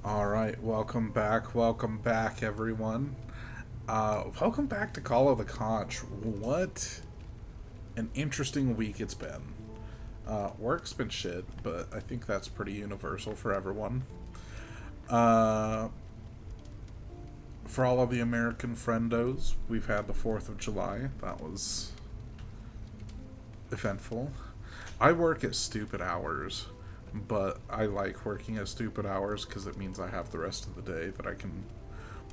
All right, welcome back, everyone. Welcome back to Call of the Conch. What an interesting week it's been. Work's been shit, but I think that's pretty universal for everyone. Uh, for all of the American friendos, we've had the 4th of July. That was eventful. I work at stupid hours, but I like working at stupid hours because it means I have the rest of the day that I can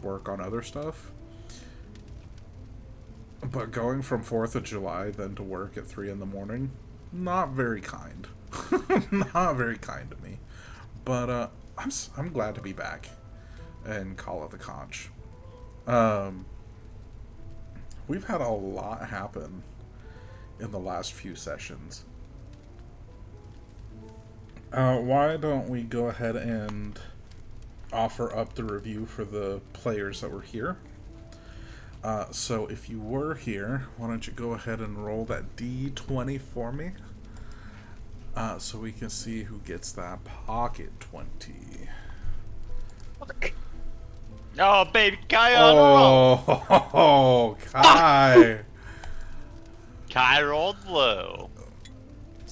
work on other stuff. But going from 4th of July then to work at 3 in the morning, not very kind. Not very kind to me. But I'm glad to be back and Call of the Conch. Um, we've had a lot happen in the last few sessions. Why don't we go ahead and offer up the review for the players that were here? So if you were here, why don't you go ahead and roll that D20 for me? So we can see who gets that pocket 20. Oh, baby, Kai on a roll. Oh, Kai. Kai rolled low.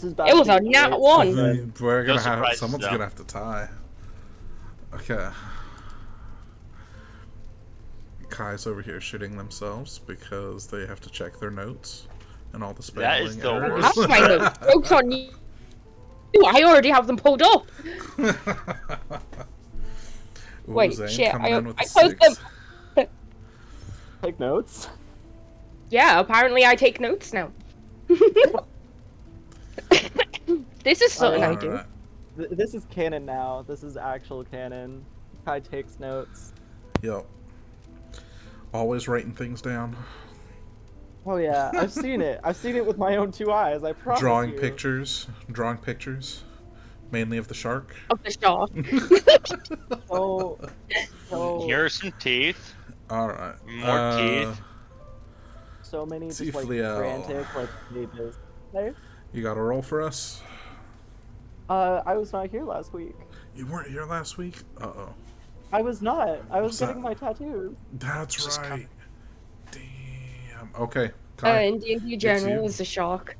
It was a nat one. We're No gonna have surprises, someone's though. gonna have to tie. Okay. Kai's over here shitting themselves because they have to check their notes and all the spelling That is the errors. worst. That's my notes. Jokes on you. I already have them pulled up. Ooh, Wait, Zane shit, coming in with I a closed 6. them. Take notes? Yeah, apparently I take notes now. This is something I do. Alright. This is canon now. This is actual canon. Kai takes notes. Yep. Always writing things down. Oh yeah, I've seen it. I've seen it with my own two eyes. I promise Drawing you. pictures. Mainly of the shark. Of the shark. So Here are some teeth. Alright. More teeth. so many just like Tifliel. frantic like pages. Hey, You got a roll for us? I was not here last week. You weren't here last week? Uh-oh. I was not. I was What's getting that? my tattoos. That's Just right. Damn. Okay. Uh, Kai. in D&D you. general is a shark.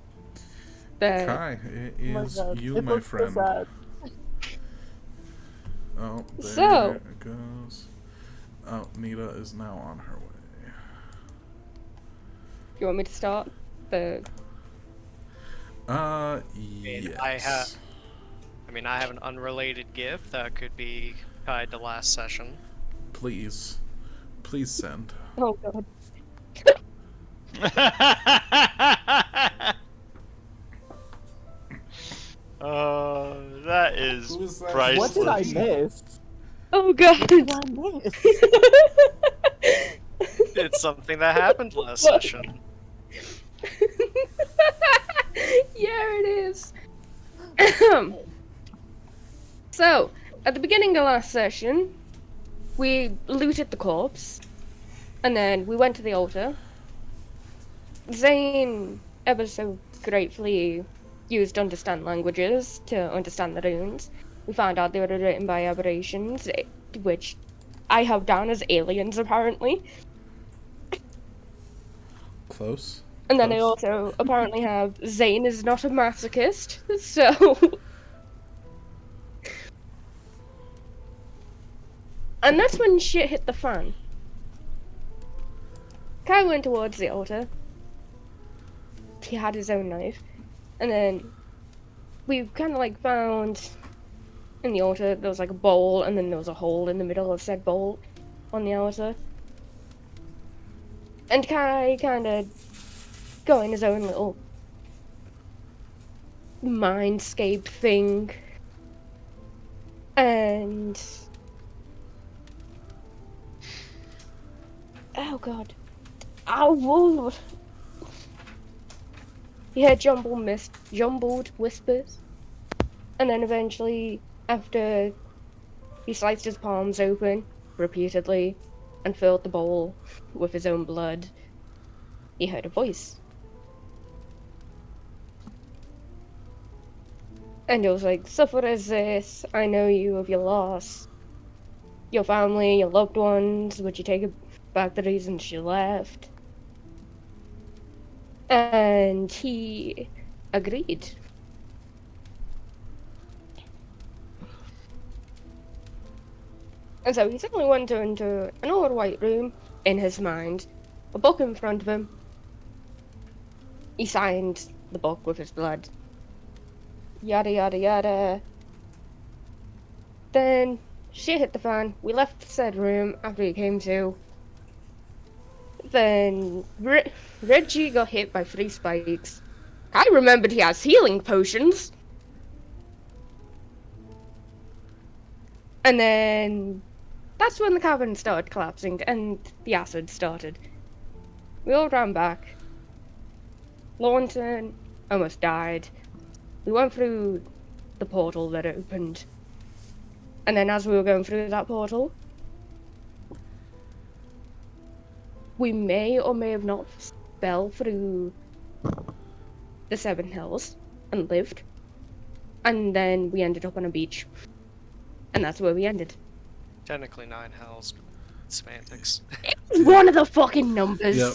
The Kai, it Oh my is God. you, It my looks so friend. sad. Oh, there So- it goes. Oh, Nita is now on her way. you want me to start? The Yes. I have an unrelated gift that could be tied to last session. Please. Please send. oh god. That is Who is that? priceless. What did I miss? Oh god. What did I miss? It's something that happened last What? session. Yeah, it is. So, at the beginning of last session, we looted the corpse, and then we went to the altar. Zane ever so gratefully used understand languages to understand the runes. We found out they were written by aberrations, which I have down as aliens apparently. Close. And then I Close. also apparently have Zane is not a masochist, so... And that's when shit hit the fan. Kai went towards the altar. He had his own knife. And then we kind of like found in the altar there was like a bowl, and then there was a hole in the middle of said bowl on the altar. And Kai kind of going his own little mindscape thing. And oh god. Ow! He heard jumbled whispers. And then eventually, after he sliced his palms open repeatedly and filled the bowl with his own blood, he heard a voice. And it was like, suffer as this, I know you of your loss. your family, your loved ones? Would you take back the reasons she left? And he agreed. And so he suddenly went into an old white room in his mind, a book in front of him. He signed the book with his blood. Yada yada yada. Then shit hit the fan. We left said room after he came to. Then Reggie got hit by 3 spikes. I remembered he has healing potions. And then that's when the cavern started collapsing and the acid started. We all ran back. Lawton almost died. We went through the portal that opened. And then as we were going through that portal, we may or may have not fell through the 7 hills and lived. And then we ended up on a beach. And that's where we ended. Technically 9 hells, but semantics. It's one of the fucking numbers. Yep.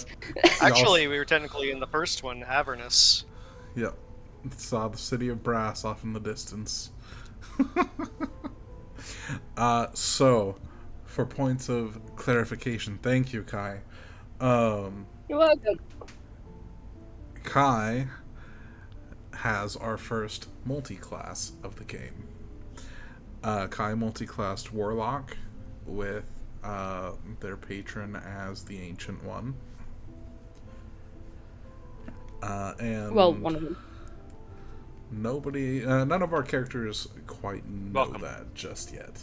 Actually, we were technically in the first one, Avernus. Yep. Saw the city of brass off in the distance. So, for points of clarification, thank you, Kai. You're welcome. Kai has our first multi-class of the game. Kai multi-classed Warlock with their patron as the Ancient One. And Well, one of them. none of our characters quite know Welcome. that just yet.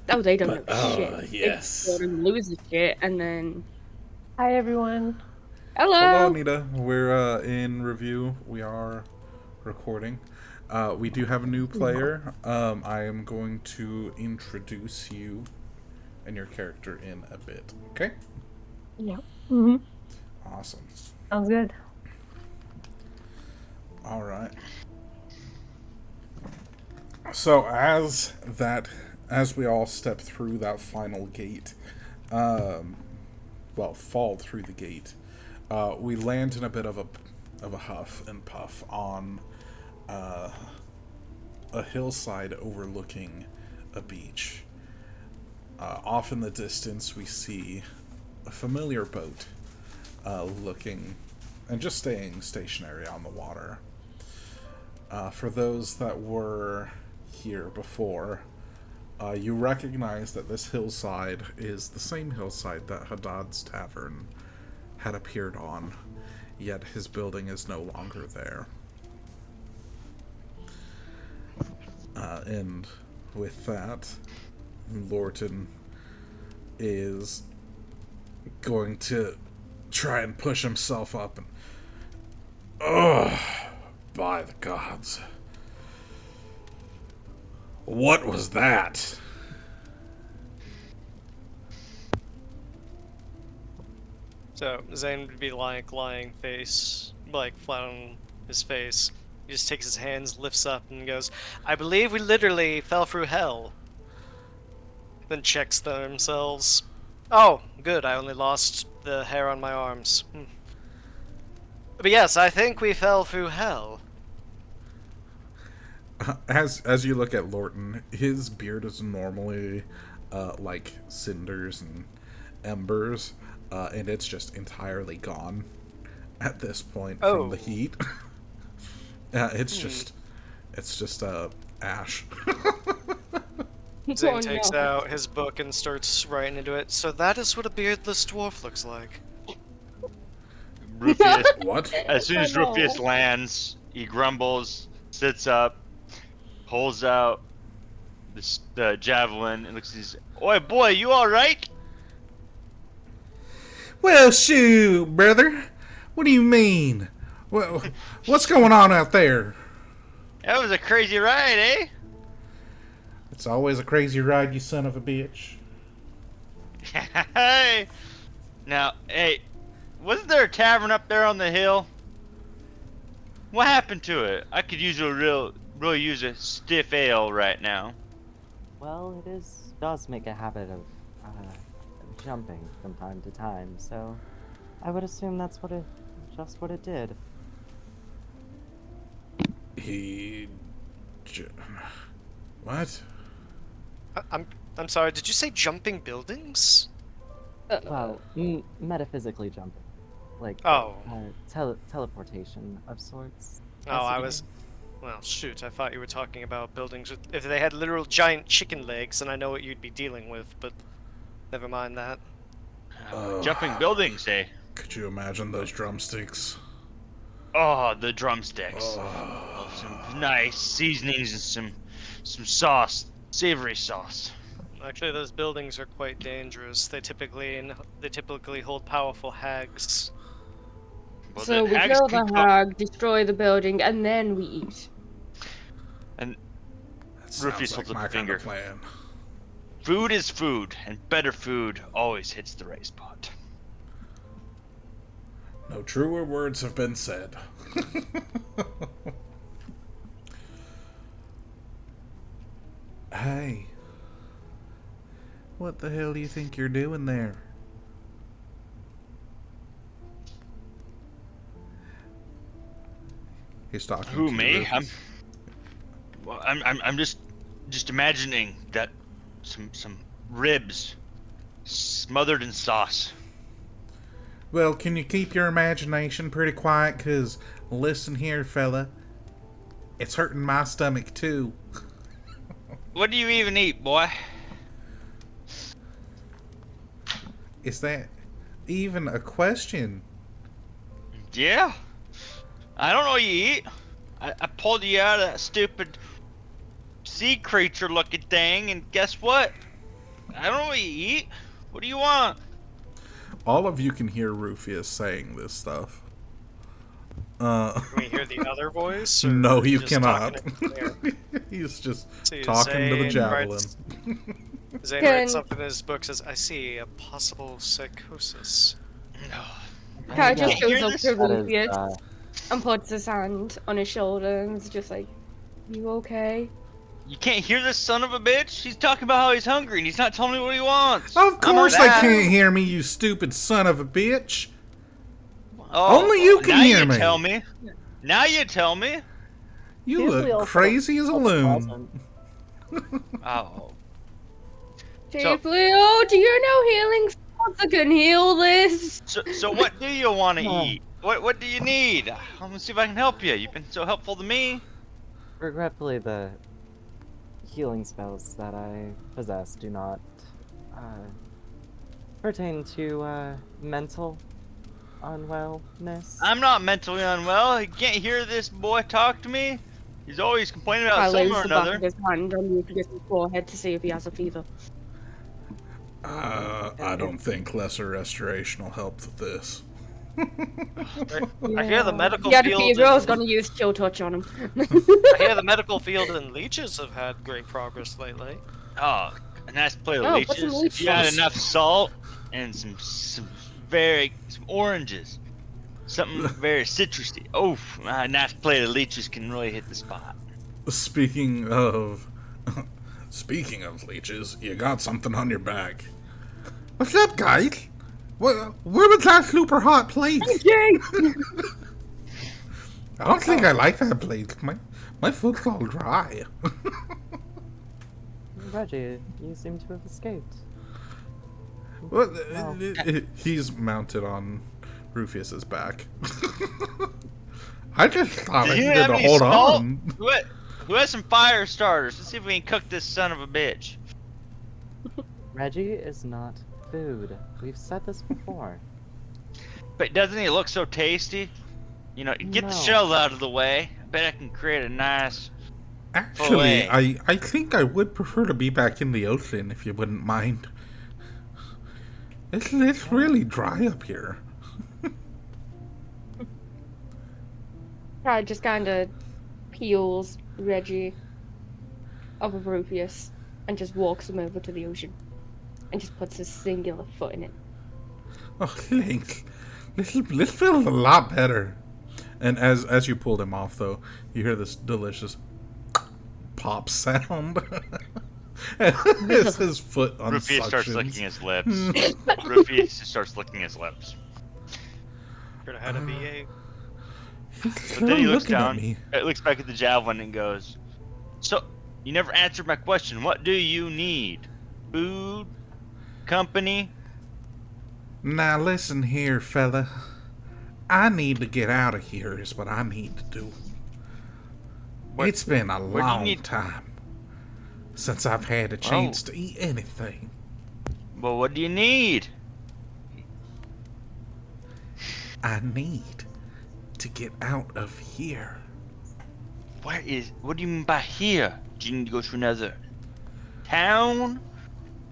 Oh, they don't know shit. yes. They just let him lose the shit, and then... Hi, everyone. Hello! Hello, Anita. We're in review. We are recording. We do have a new player. I am going to introduce you and your character in a bit. Okay? Yeah. Mm-hmm. Awesome. Sounds good. All right. So as we all step through that final gate, fall through the gate, we land in a bit of a huff and puff on a hillside overlooking a beach. Off in the distance, we see a familiar boat looking and just staying stationary on the water. For those that were here before, you recognize that this hillside is the same hillside that Haddad's Tavern had appeared on, yet his building is no longer there. And with that, Lorton is going to try and push himself up and... Ugh! By the gods. What was that? So Zane would be like lying flat on his face. He just takes his hands, lifts up, and goes, "I believe we literally fell through hell." Then checks themselves. Oh, good, I only lost the hair on my arms. But yes, I think we fell through hell. As you look at Lorton, his beard is normally like cinders and embers, and it's just entirely gone at this point from the heat. It's just ash. Zane Oh, takes no. out his book and starts writing into it. So that is what a beardless dwarf looks like. Rufius, What? as soon as Oh, no. Rufius lands, he grumbles, sits up, pulls out the javelin, and looks at his. Oi, boy, you all right? Well, shoot, brother. What do you mean? Well, what's going on out there? That was a crazy ride, eh? It's always a crazy ride, you son of a bitch. Hey. Now, hey, wasn't there a tavern up there on the hill? What happened to it? I could use really use a stiff ale right now. Well, does make a habit of jumping from time to time, so I would assume that's just what it did. He... j- What? I'm sorry. Did you say jumping buildings? Well, metaphysically jumping, like Oh. teleportation of sorts. Oh, I I was. Well, shoot. I thought you were talking about buildings with. If they had literal giant chicken legs, then I know what you'd be dealing with. But never mind that. Jumping buildings, eh? Could you imagine those drumsticks? Oh, the drumsticks. Oh. Some nice seasonings and some sauce, savory sauce. Actually, those buildings are quite dangerous. They typically hold powerful hags. Well, So we hags kill can the co- hag, destroy the building, and then we eat. And That Rufus sounds holds like up my a kind finger. of plan. Food is food, and better food always hits the right spot. No truer words have been said. Hey. What the hell do you think you're doing there? He's talking Who, to me? Rufus. I'm just imagining that some ribs smothered in sauce. Well, can you keep your imagination pretty quiet? Because, listen here, fella. It's hurting my stomach, too. What do you even eat, boy? Is that even a question? Yeah. I don't know what you eat. I pulled you out of that stupid sea creature looking thing, and guess what? I don't know what you eat. What do you want? All of you can hear Rufus saying this stuff. Can we hear the other voice? Or No, is he you just cannot. talking in the air? He's just See, talking to the Zane javelin. writes- Zane Can- writes something in his book, says, I see a possible psychosis. Kai just yeah. goes Hear up this? to That is, Rufus and puts his hand on his shoulder and is just like, "You okay?" You can't hear this son of a bitch? He's talking about how he's hungry and he's not telling me what he wants. Of course I'm they bad. can't hear me, you stupid son of a bitch. Oh, Only you can now hear you me. Tell me. Now you tell me. You usually look also crazy as a loon. pleasant. Oh. Chief Leo, do you know healing spells that can heal this? So what do you want to Huh. eat? What do you need? I'm gonna see if I can help you. You've been so helpful to me. Regretfully, the healing spells that I possess do not pertain to mental unwellness. I'm not mentally unwell. You can't hear this boy talk to me. He's always complaining about I something lays or the back another. of his hand on Rufus's forehead to see if he has a fever. I don't think lesser restoration will help with this. I hear the medical He had a field. fever, I was and- gonna use chill touch on him. I hear the medical field and leeches have had great progress lately. Oh, a nice plate of Oh, put some leeches. If you had leeches. enough salt and some oranges, something very citrusy. Oh, a nice plate of leeches can really hit the spot. Speaking of leeches, you got something on your back. What's up, guys? Where was that super hot plate? Yay! I don't think I like that plate. My foot's all dry. Reggie, you seem to have escaped. Well, Wow. he's mounted on Rufus's back. I just thought I Do you needed have to any hold salt? on. Who has some fire starters? Let's see if we can cook this son of a bitch. Reggie is not food. We've said this before. But doesn't he look so tasty? You know, get the No. shell out of the way. I bet I can create a nice. Actually, Fillet. I think I would prefer to be back in the ocean if you wouldn't mind. It's really dry up here. Kai just kind of peels Reggie off of Rufus and just walks him over to the ocean and just puts his singular foot in it. Oh, thanks. This feels a lot better. And as you pulled him off, though, you hear this delicious pop sound. His foot Rufus starts licking unsuctions. his lips. Rufus starts licking his lips. Could have had a BA. But then he looks Looking at down, me. looks back at the javelin and goes, "So, you never answered my question. What do you need? Food? Company?" Now listen here, fella. I need to get out of here is what I need to do. What- It's been a where do you long need- time since I've had a chance to eat anything. Well, what do you need? I need to get out of here. What do you mean by here? Do you need to go to another town?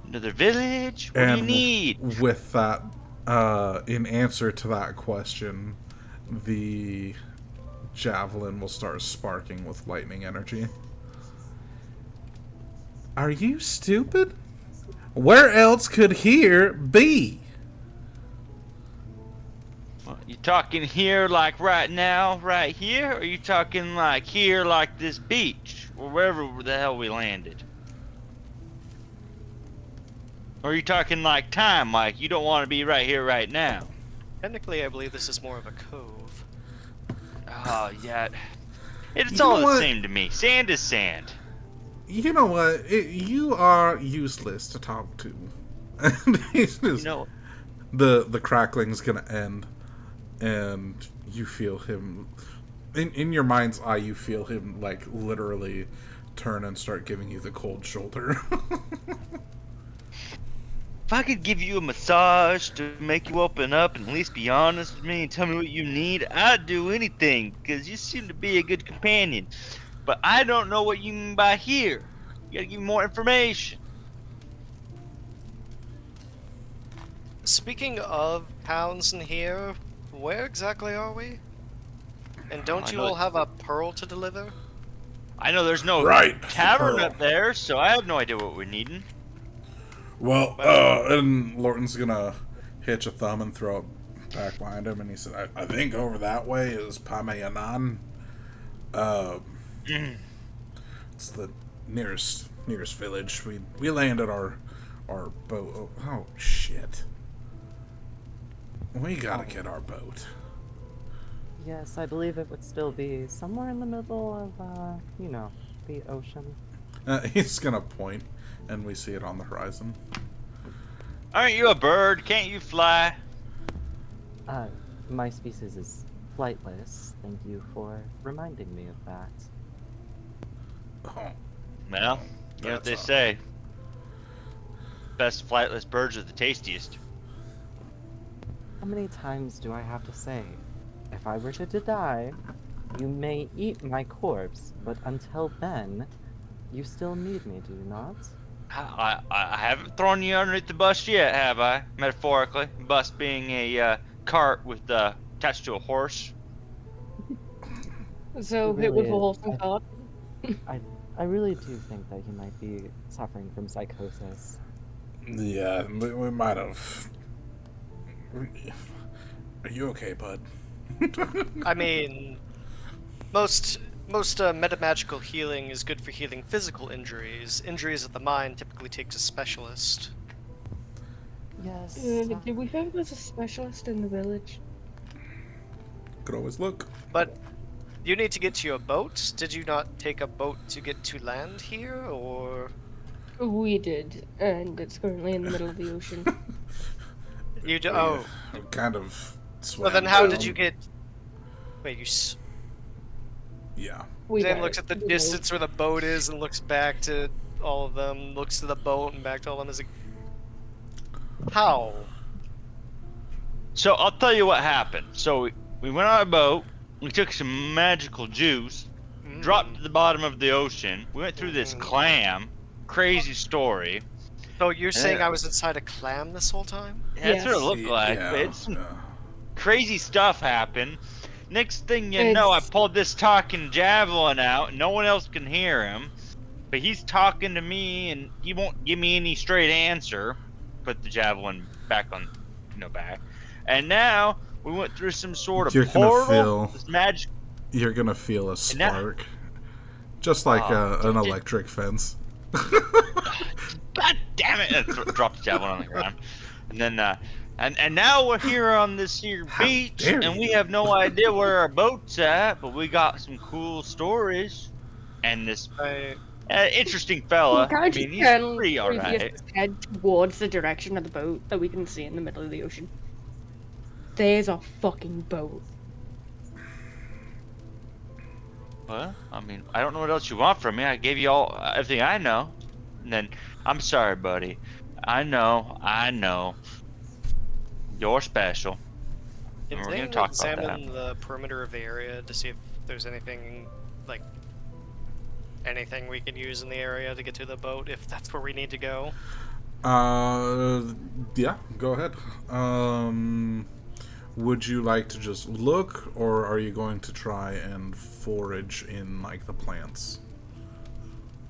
Another village? What do you need? With that, in answer to that question, the javelin will start sparking with lightning energy. Are you stupid? Where else could here be? You talking here like right now, right here? Or are you talking like here like this beach? Or wherever the hell we landed? Or are you talking like time, like you don't want to be right here, right now? Technically, I believe this is more of a cove. Oh, yeah. It's You all know the what? same to me. Sand is sand. You know what? You are useless to talk to. And he's You just, know, the crackling's gonna end, and you feel him in your mind's eye. You feel him like literally turn and start giving you the cold shoulder. if I could give you a massage to make you open up and at least be honest with me and tell me what you need, I'd do anything because you seem to be a good companion. But I don't know what you mean by here. You gotta give me more information. Speaking of towns in here, where exactly are we? And don't I you know all it- have a pearl to deliver? I know there's no Right, tavern Pearl. up there, so I have no idea what we're needing. Well, and Lorton's gonna hitch a thumb and throw it back behind him, and he said, I think over that way is Pamayanan. It's the nearest village. We landed our boat. Oh shit. We gotta get our boat. Yes, I believe it would still be somewhere in the middle of, you know, the ocean. He's gonna point, and we see it on the horizon. Aren't you a bird? Can't you fly? My species is flightless. Thank you for reminding me of that. Oh, Well, you know what they That's say. Best flightless birds are the tastiest. How many times do I have to say? If I were to die, you may eat my corpse, but until then, you still need me, do you not? I haven't thrown you underneath the bus yet, have I? Metaphorically, bus being a cart with attached to a horse. So It hit really with a is. horse and cart. I really do think that you might be suffering from psychosis. yeah, we might have. Are you okay, bud? I mean, most metamagical healing is good for healing physical injuries. Injuries of the mind typically takes a specialist. Yes. Did we find there's a specialist in the village? Could always look. But you need to get to your boat. Did you not take a boat to get to land here, or We did, and it's currently in the middle of the ocean. you? Oh, We kind of. well then, how did you get? Wait, you. Yeah. We Zane got looks it. at the We know. distance where the boat is and looks back to all of them. Looks to the boat and back to all of them. Is like, how? So I'll tell you what happened. So we went on a boat. We took some magical juice, dropped to the bottom of the ocean. We went through this clam. Crazy story. So you're saying Yeah. I was inside a clam this whole time? That's what it Yes. looked like. Yeah, But it's some yeah. crazy stuff happened. Next thing you know, I It's- pulled this talking javelin out. And no one else can hear him. But he's talking to me, and he won't give me any straight answer. Put the javelin back on, back. And now we went through some sort of You're gonna portal. feel- This magic. You're gonna feel a now- spark, just like Oh, an dude. electric fence. it, and drop the javelin on the ground. And then, and now we're here on this here How beach, dare and we you. have no idea where our boat's at, but we got some cool stories. And this I interesting fella. Can I I just mean, he's turn pretty alright. Rufus's head towards the direction of the boat that we can see in the middle of the ocean? There's a fucking boat. Well, I mean, I don't know what else you want from me. I gave you all everything I know. And then, I'm sorry, buddy. I know. You're special. And can we're gonna they talk about that. examine the perimeter of the area to see if there's anything like anything we can use in the area to get to the boat if that's where we need to go? Yeah, go ahead. Would you like to just look, or are you going to try and forage in, like, the plants?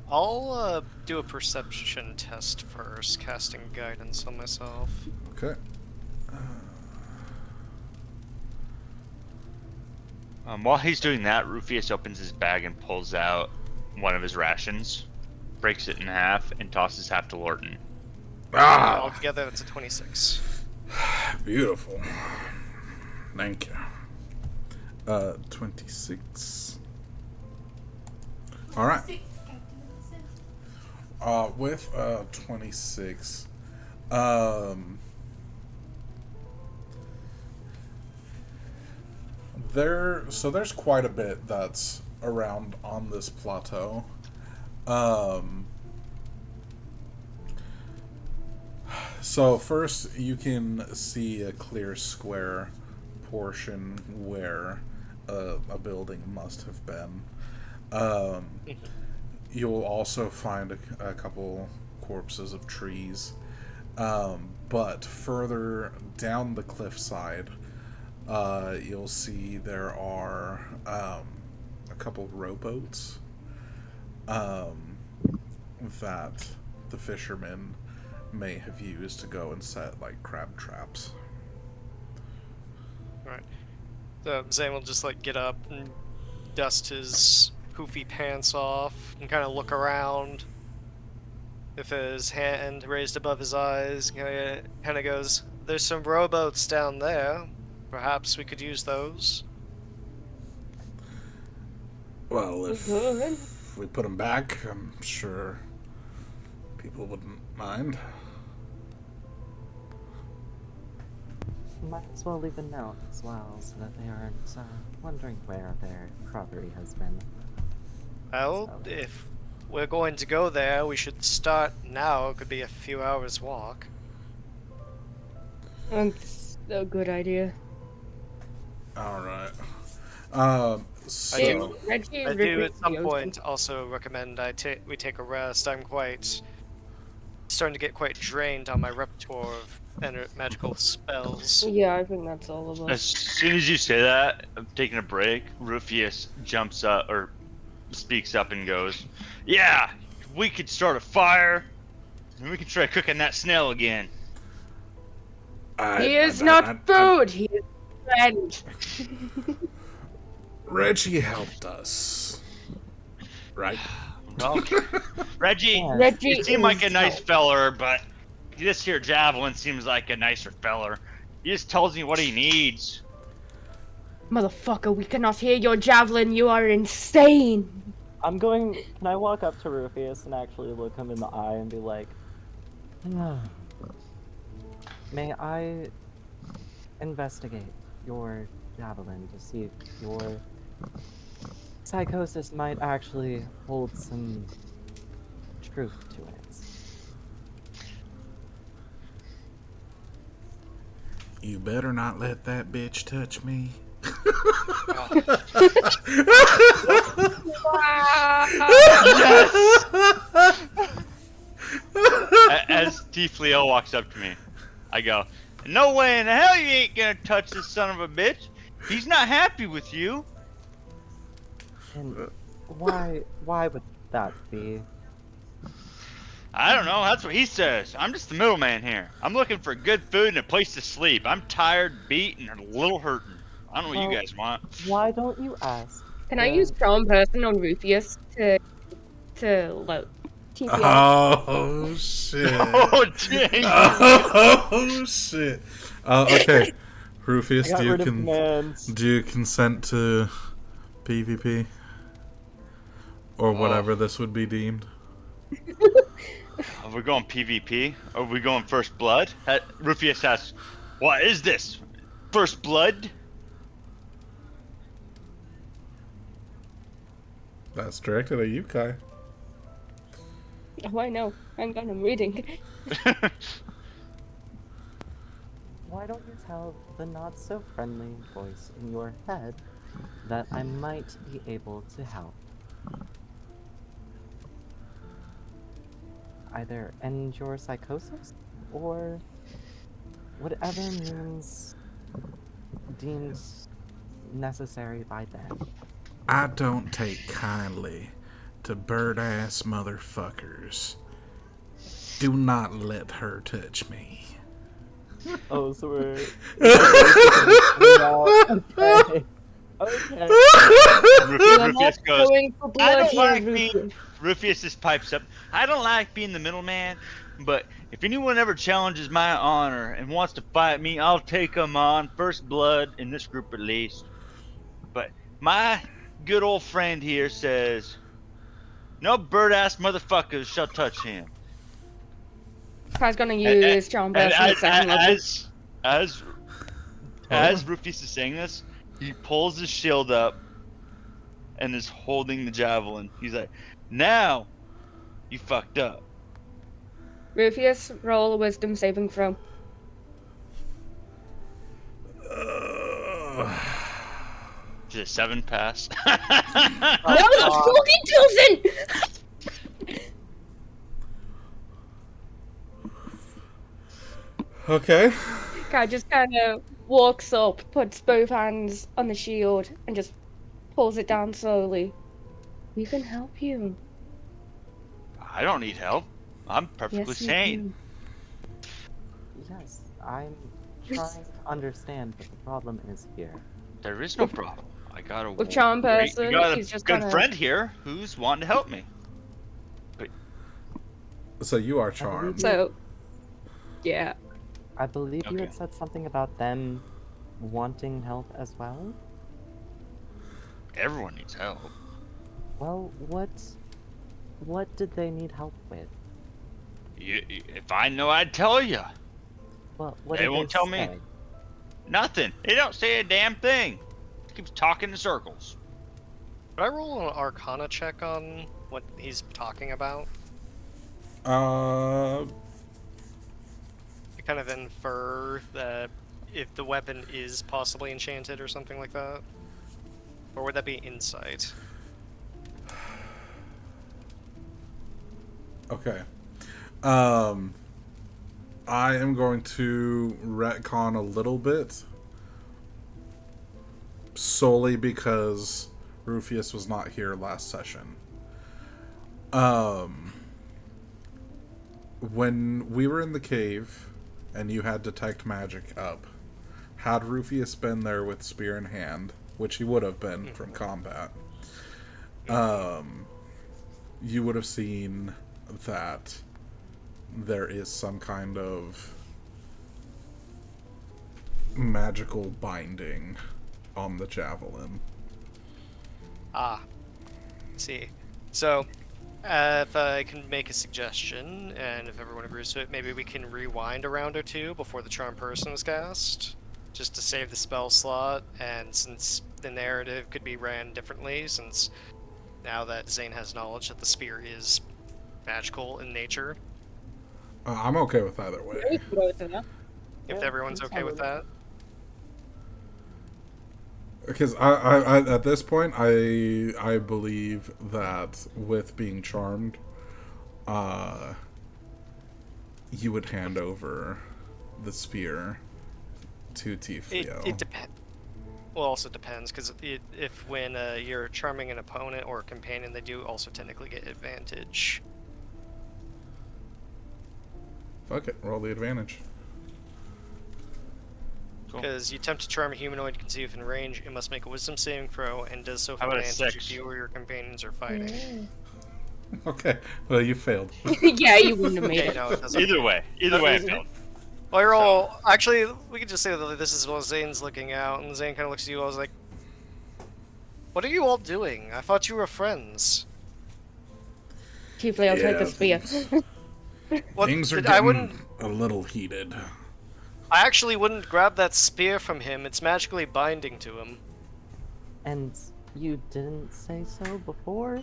I'll do a perception test first, casting guidance on myself. Okay. While he's doing that, Rufius opens his bag and pulls out one of his rations, breaks it in half, and tosses half to Lorton. Ah! Altogether, that's a 26. Beautiful. Thank you. 26. Alright. With 26, there's quite a bit that's around on this plateau. So first you can see a clear square portion where a building must have been. You'll also find a couple corpses of trees. But further down the cliffside, you'll see there are a couple rowboats that the fishermen may have used to go and set, like, crab traps. Right. So Zane will just like get up and dust his poofy pants off and kind of look around. With his hand raised above his eyes, kind of goes, "There's some rowboats down there. Perhaps we could use those." Well, Good. if we put them back, I'm sure people wouldn't mind. Might as well leave a note as well, so that they aren't wondering where their property has been. Well, if we're going to go there, we should start now. It could be a few hours walk. That's a good idea. Alright. do- Reggie, I do at some Rufus, point also recommend we take a rest. I'm starting to get quite drained on my repertoire of magical spells. Yeah, I think that's all of As us. soon as you say that, I'm taking a break. Rufius jumps up or speaks up and goes, "Yeah, we could start a fire, and we could try cooking that snail again." He is not food. He is friend. Reggie helped us. Right? Well, Reggie, Reggie you seem like a is nice help. feller, but this here javelin seems like a nicer feller. He just tells me what he needs. Motherfucker, we cannot hear your javelin. You are insane. Can I walk up to Rufius and actually look him in the eye and be like, may I investigate your javelin to see if your psychosis might actually hold some truth to it? You better not let that bitch touch me. As Tiefleo walks up to me, I go, "No way in hell you ain't gonna touch this son of a bitch. He's not happy with you." And why would that be? I don't know, that's what he says. I'm just the middleman here. I'm looking for good food and a place to sleep. I'm tired, beat, and a little hurting. I don't know what you Well, guys want. Why don't you ask? Can I use charm person on Rufus to let TPR. Oh shit. Oh, dang. Oh shit. Okay, I Rufius, got rid of commands. do you consent to PvP or whatever this would be deemed? Are we going PvP? Are we going first blood? Rufius asks, what is this? First blood? That's directed at you, Kai. Oh, I know. Hang on, I'm reading. Why don't you tell the not so friendly voice in your head that I might be able to help? Either end your psychosis or whatever means deemed necessary by them. I don't take kindly to bird-ass motherfuckers. Do not let her touch me. Oh, so we're. Okay. Okay. Rufius goes, Going for I blood don't here, like being. Rufius. Rufius just pipes up. I don't like being the middleman, but if anyone ever challenges my honor and wants to fight me, I'll take them on. First blood in this group, at least. But my good old friend here says, no bird-ass motherfuckers shall touch him. Kai's gonna use John Burst at 7 level. As Rufius is saying this, he pulls his shield up and is holding the javelin. He's like, now you fucked up. Rufius, roll a wisdom saving throw. Is it 7 pass? No, that's fucking doesn't! Okay. Kai just kind of walks up, puts both hands on the shield, and just pulls it down slowly. We can help you. I don't need help. I'm perfectly Yes, you sane. do. Yes, I'm trying to understand what the problem is here. There is no problem. I got a With charm person, I got a he's just good gonna- friend here who's wanting to help me. So you are charmed. So, yeah. I believe you Okay. had said something about them wanting help as well? Everyone needs help. Well, what did they need help with? If I know, I'd tell you. Well, what They did won't tell me. say? Nothing. They don't say a damn thing. Keeps talking in circles. Could I roll an Arcana check on what he's talking about? Uh, To kind of infer that if the weapon is possibly enchanted or something like that? Or would that be insight? okay. I am going to retcon a little bit. Solely because Rufius was not here last session. When we were in the cave and you had detect magic up, had Rufius been there with spear in hand, which he would have been from combat, you would have seen that there is some kind of magical binding on the javelin. Ah. See. So, if I can make a suggestion, and if everyone agrees to it, maybe we can rewind a round or two before the charm person is cast, just to save the spell slot, and since the narrative could be ran differently, since now that Zane has knowledge that the spear is magical in nature, I'm okay with either way. if Yeah, everyone's that's okay with that. Because I at this point, I believe that with being charmed, you would hand over the spear to Tiflio. It depends. Well, also depends, because if when you're charming an opponent or a companion, they do also technically get advantage. Fuck it, roll the advantage. Cool. Because you attempt to charm a humanoid, can see within range, it must make a wisdom saving throw, and does so with How about a advantage 6? if you or your companions are fighting. Okay, well, you failed. Yeah, you wouldn't have made Yeah, it. no, it doesn't. Either way, I failed. Well, you're all actually. We could just say that this is while Zane's looking out, and Zane kind of looks at you. I was like, "What are you all doing? I thought you were friends." Chiefly, I'll take the spear. What? Things are I wouldn't. getting a little heated. I actually wouldn't grab that spear from him. It's magically binding to him. And you didn't say so before?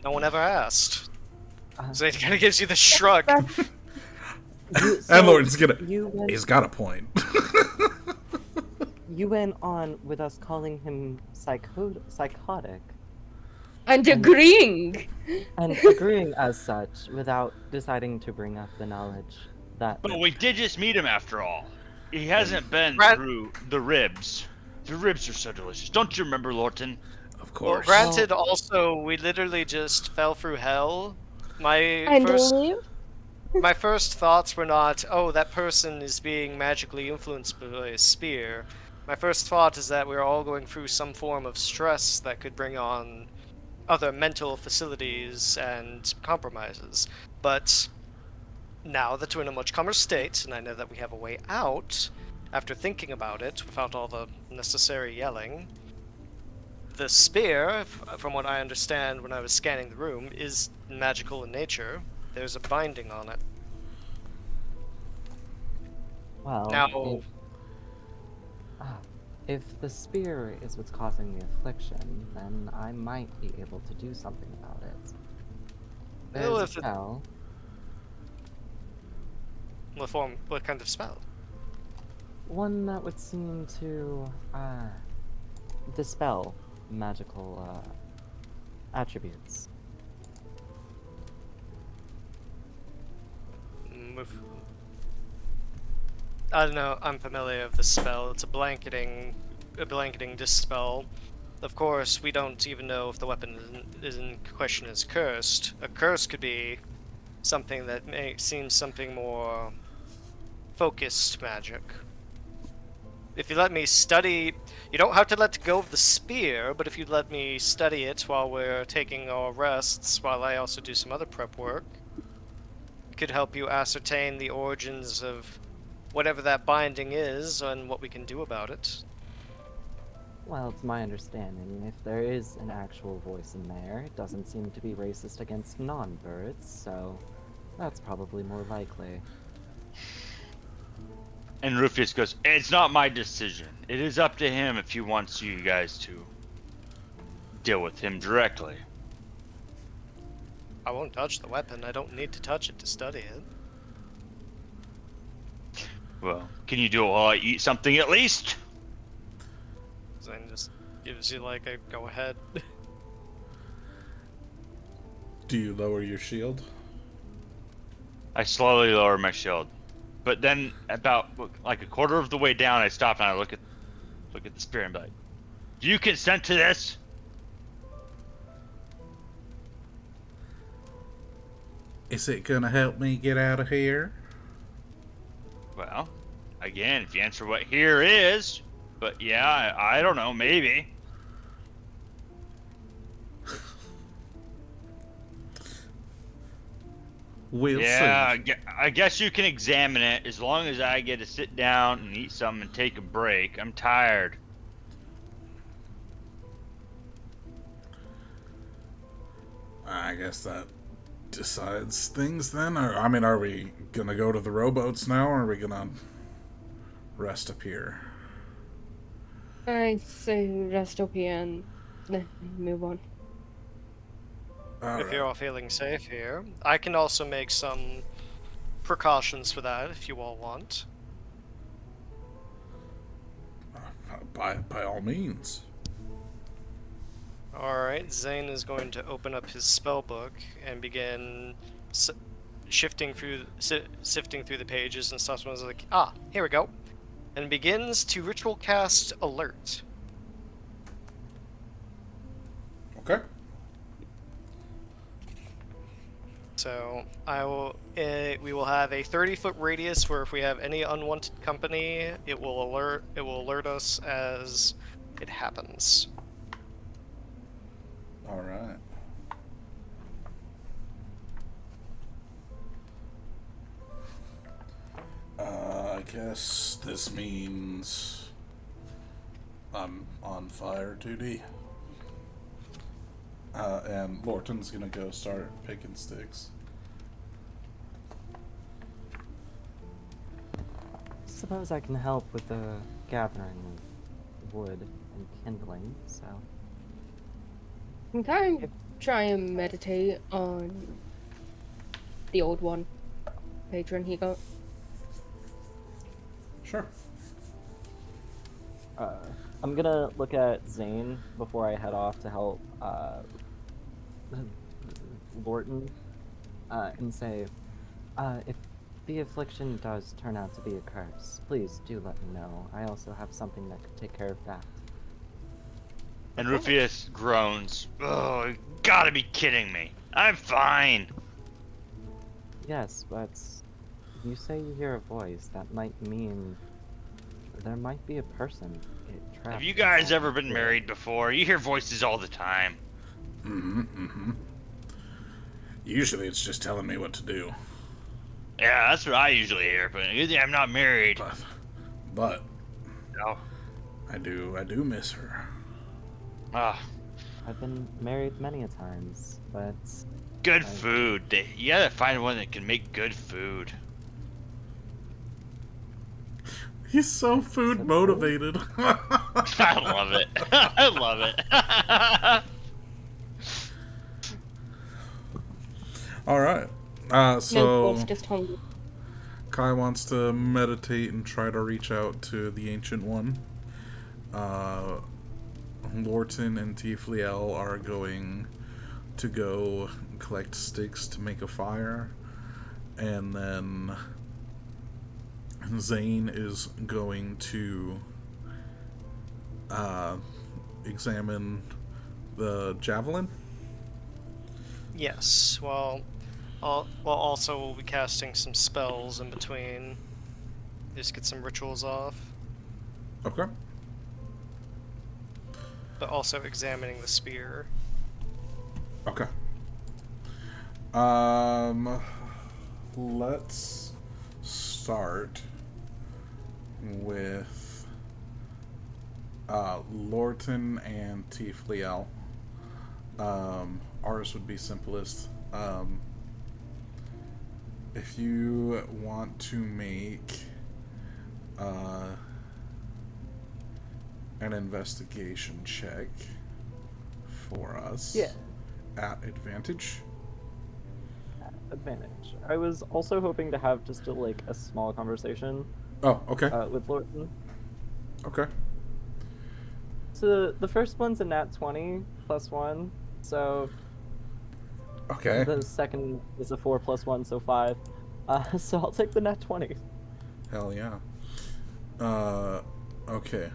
No one ever asked. Uh, Zane kind of gives you the shrug. You, And Lord's you he's got a point. you went on with us calling him psychotic And agreeing. and agreeing as such without deciding to bring up the knowledge that But we did just meet him after all. He hasn't been Brad- through the ribs. The ribs are so delicious. Don't you remember, Lorton? Of Well, course. granted, also we literally just fell through hell. And live. My first thoughts were not, oh, that person is being magically influenced by a spear. My first thought is that we're all going through some form of stress that could bring on other mental facilities and compromises. But now that we're in a much calmer state, and I know that we have a way out, after thinking about it without all the necessary yelling, the spear, from what I understand when I was scanning the room, is magical in nature. There's a binding on it. well, Now, if the spear is what's causing the affliction, then I might be able to do something about it. There's Well, a if it- spell. what kind of spell? One that would seem to dispel magical attributes. I don't know. I'm familiar with the spell. It's a blanketing dispel. Of course, we don't even know if the weapon is in question is cursed. A curse could be something that seems something more focused magic. If you let me study, you don't have to let go of the spear, but if you let me study it while we're taking our rests, while I also do some other prep work, it could help you ascertain the origins of whatever that binding is and what we can do about it. Well, it's my understanding, if there is an actual voice in there, it doesn't seem to be racist against non-birds, so that's probably more likely. And Rufus goes, "It's not my decision. It is up to him if he wants you guys to deal with him directly." I won't touch the weapon. I don't need to touch it to study it. Well, can you do it while I eat something at least? Zane just gives you like a go ahead. Do you lower your shield? I slowly lower my shield, but then about like a quarter of the way down, I stop and I look at the spear and be like, "Do you consent to this?" Is it gonna help me get out of here? Well, again, if you answer what here is, but yeah, I don't know, maybe. We'll Yeah, see. I guess you can examine it as long as I get to sit down and eat something and take a break. I'm tired. I guess that decides things then. Or, I mean, are we gonna go to the rowboats now, or are we gonna rest up here? I say rest up here and then move on. If you're all feeling safe here, I can also make some precautions for that if you all want. By all means. Alright, Zane is going to open up his spell book and begin sifting through the pages and stuff. So I was like, here we go. And begins to ritual cast Alert. Okay. So we will have a 30-foot radius where if we have any unwanted company, it will alert us as it happens. All right. guess this means I'm on fire duty. And Lorton's gonna go start picking sticks. Suppose I can help with the gathering of wood and kindling, so... I'm kind of try and meditate on the old one patron he got. Sure. I'm gonna look at Zane before I head off to help Lorton and say, if the affliction does turn out to be a curse, please do let me know. I also have something that could take care of that. And Rufius groans. Oh, you gotta be kidding me. I'm fine. Yes, but you say you hear a voice. That might mean there might be a person trapped. Have you guys inside ever the been door. married before? You hear voices all the time. Usually it's just telling me what to do. Yeah, that's what I usually hear, but I'm not married. But No. I do miss her. Ah, I've been married many a times, but good food. You gotta find one that can make good food. He's so food motivated. I love it. I love it. All right. No, So it's just hungry. Kai wants to meditate and try to reach out to the Ancient One. Lorton and Tifliel are going to go collect sticks to make a fire. And then Zane is going to examine the javelin. Yes, well, also we'll be casting some spells in between. Just get some rituals off. Okay. But also examining the spear. Okay. Let's start with Lorton and Tifliel. Ours would be simplest. If you want to make an investigation check for us. Yeah. At advantage. Advantage. I was also hoping to have just a small conversation Oh, okay. with Lorton. Okay. So the first one's a nat 20 plus 1, so Okay. the second is a 4 plus 1, so 5. So I'll take the nat 20. Hell yeah. Okay.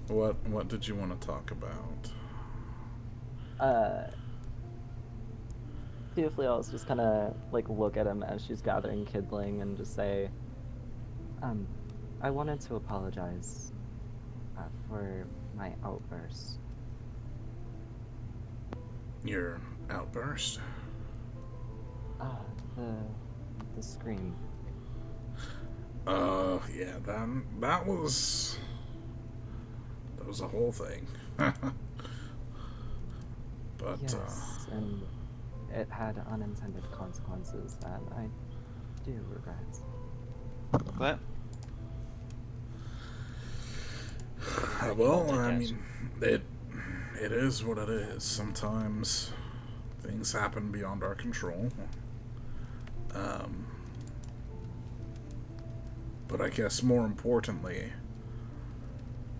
What did you want to talk about? Theophilia is just kind of look at him as she's gathering kindling and just say, I wanted to apologize for my outburst. Your outburst? The scream. Yeah, that was a whole thing. But Yes, and it had unintended consequences that I do regret. What? well, I mean, it is what it is. Sometimes things happen beyond our control. But I guess more importantly,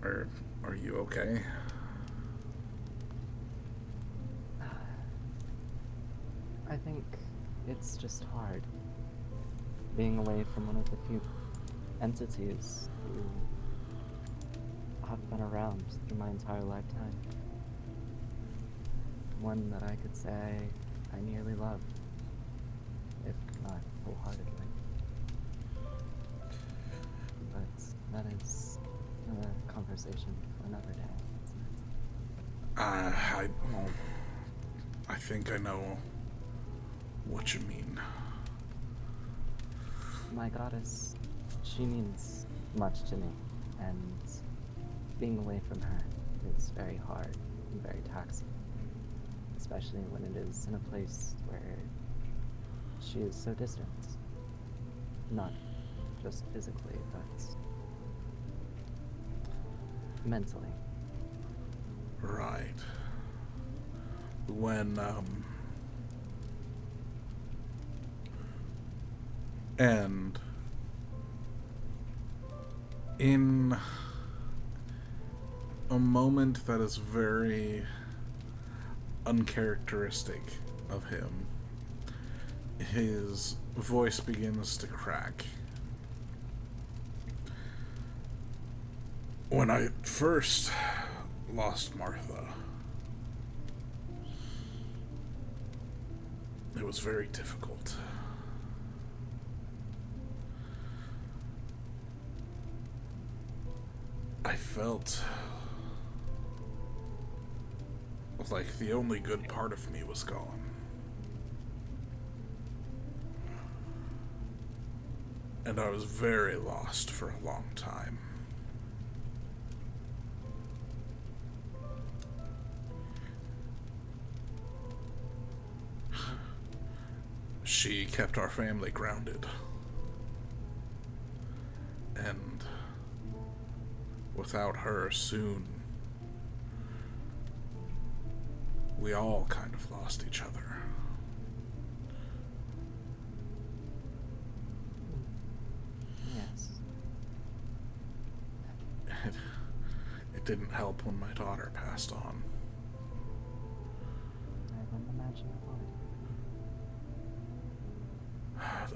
are you okay? I think it's just hard being away from one of the few entities who have been around through my entire lifetime. One that I could say I nearly love, if not wholeheartedly. But that is a conversation for another day, isn't it? I think I know what you mean. My goddess, She means much to me, and being away from her is very hard and very taxing, especially when it is in a place where she is so distant. Not just physically, but mentally. Right. When, and in a moment that is very uncharacteristic of him, his voice begins to crack. When I first lost Martha, it was very difficult. I felt like the only good part of me was gone. And I was very lost for a long time. She kept our family grounded. And without her, soon, we all kind of lost each other. Yes. It didn't help when my daughter passed on. I wouldn't imagine it would.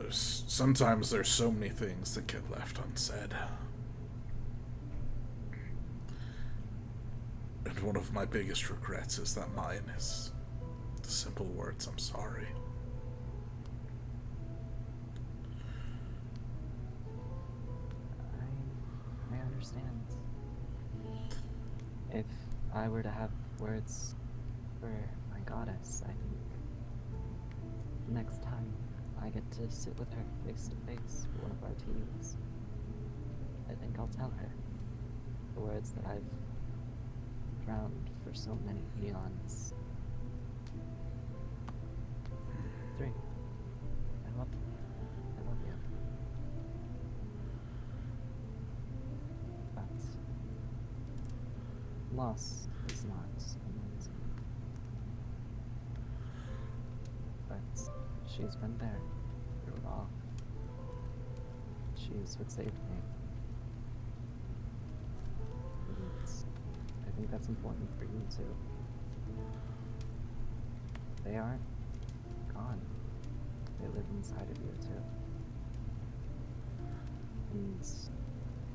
Sometimes there's so many things that get left unsaid. And one of my biggest regrets is that mine is the simple words, I'm sorry. I understand. If I were to have words for my goddess, I think next time I get to sit with her face to face for one of our teas, I think I'll tell her the words that I've drowned for so many eons. 3. I love you. I love you. But loss is not immense. But she's been there through it all. She's what saved me. And I think that's important for you too. They aren't gone. They live inside of you too. And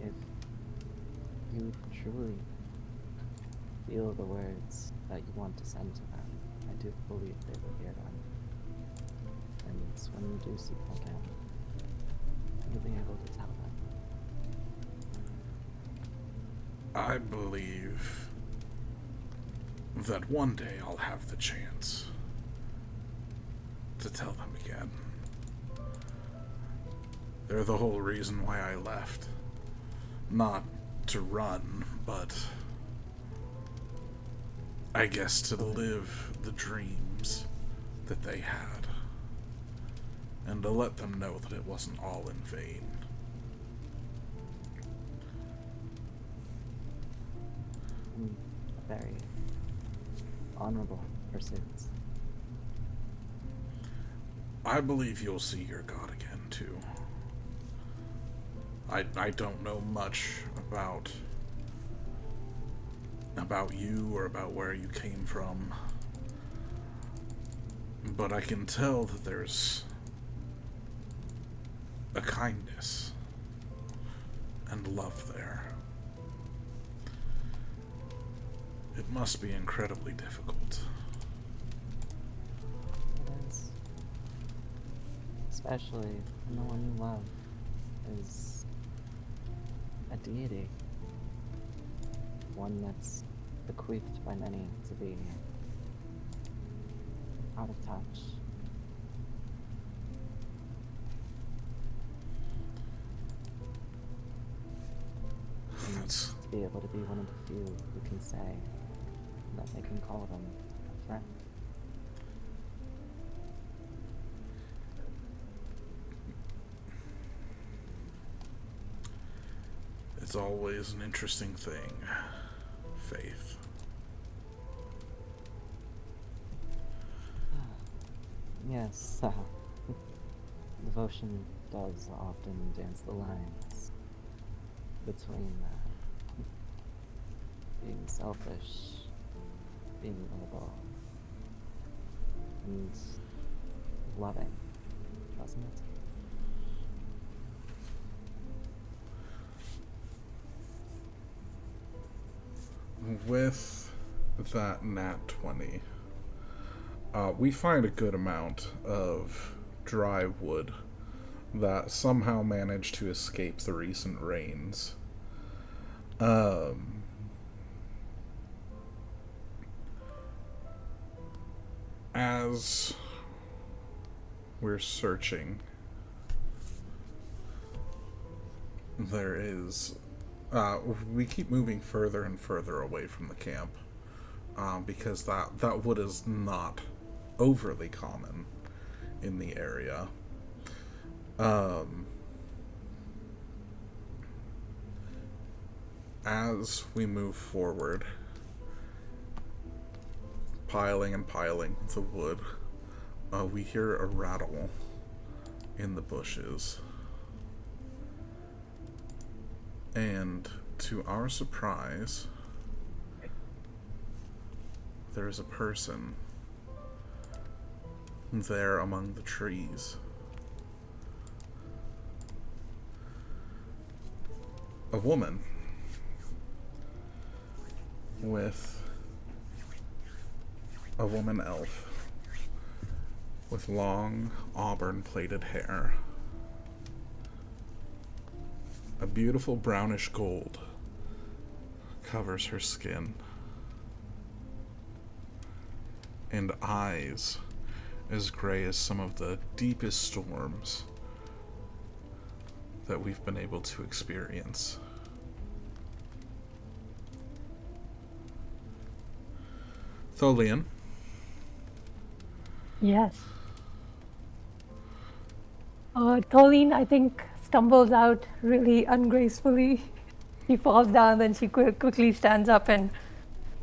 if you truly feel the words that you want to send to them, I do believe they will hear them. And when you do see them again, you'll be able to tell them. I believe that one day I'll have the chance to tell them again. They're the whole reason why I left. Not to run, but I guess to live the dreams that they had. And to let them know that it wasn't all in vain. Very honorable pursuits. I believe you'll see your god again, too. I don't know much about you or about where you came from, but I can tell that there's a kindness and love there. It must be incredibly difficult. It is. Especially when the one you love is a deity. One that's bequeathed by many to be out of touch. It's to be able to be one of the few who can say that they can call them a friend. it's always an interesting thing, faith. Yes, devotion does often dance the lines between being selfish, being noble, and loving, doesn't it? With that nat 20, we find a good amount of dry wood that somehow managed to escape the recent rains. As we're searching, there is we keep moving further and further away from the camp, because that wood is not overly common in the area. As we move forward, piling and piling the wood, we hear a rattle in the bushes. And to our surprise, there is a person there among the trees. A woman a woman elf with long auburn plaited hair. A beautiful brownish gold covers her skin, and eyes as gray as some of the deepest storms that we've been able to experience. Tholian. Yes. Colleen, I think, stumbles out really ungracefully. She falls down, then she quickly stands up and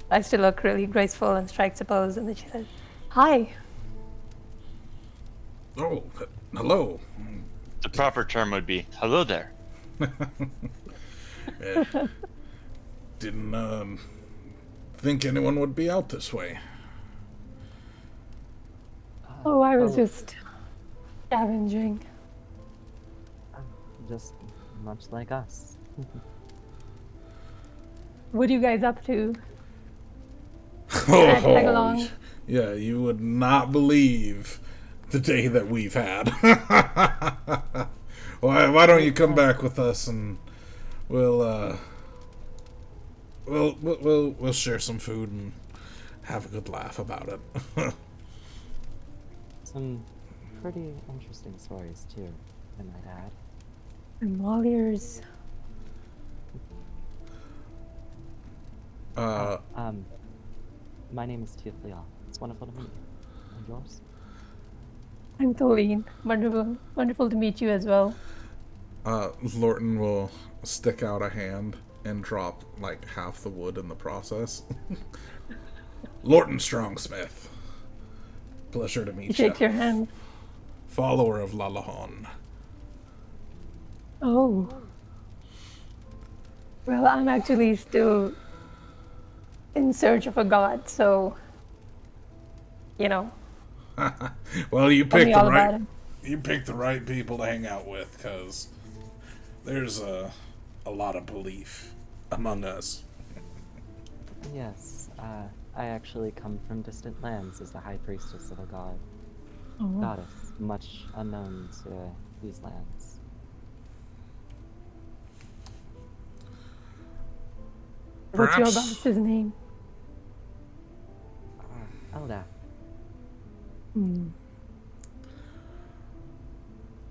tries to look really graceful and strikes a pose, and then she says, "Hi." Oh, hello. The proper term would be, hello there. Didn't think anyone would be out this way. Oh, I was just scavenging. Just much like us. What are you guys up to? Can I tag along? Yeah, you would not believe the day that we've had. Why don't you come back with us and we'll share some food and have a good laugh about it. Some pretty interesting stories too, I might add. I'm all ears. My name is Tiaflial. It's wonderful to meet you. And yours? I'm Colleen. Wonderful to meet you as well. Lorton will stick out a hand and drop like half the wood in the process. Lorton Strongsmith. Pleasure to meet you. He shakes your hand. Follower of Lalahon. Oh. Well, I'm actually still in search of a god, so, you know. Well, you Tell me picked all about it. you picked the right people to hang out with, because there's a lot of belief among us. Yes, I actually come from distant lands as the high priestess of a god. Oh. Goddess, much unknown to these lands. What's your Perhaps- goddess's name? Elda.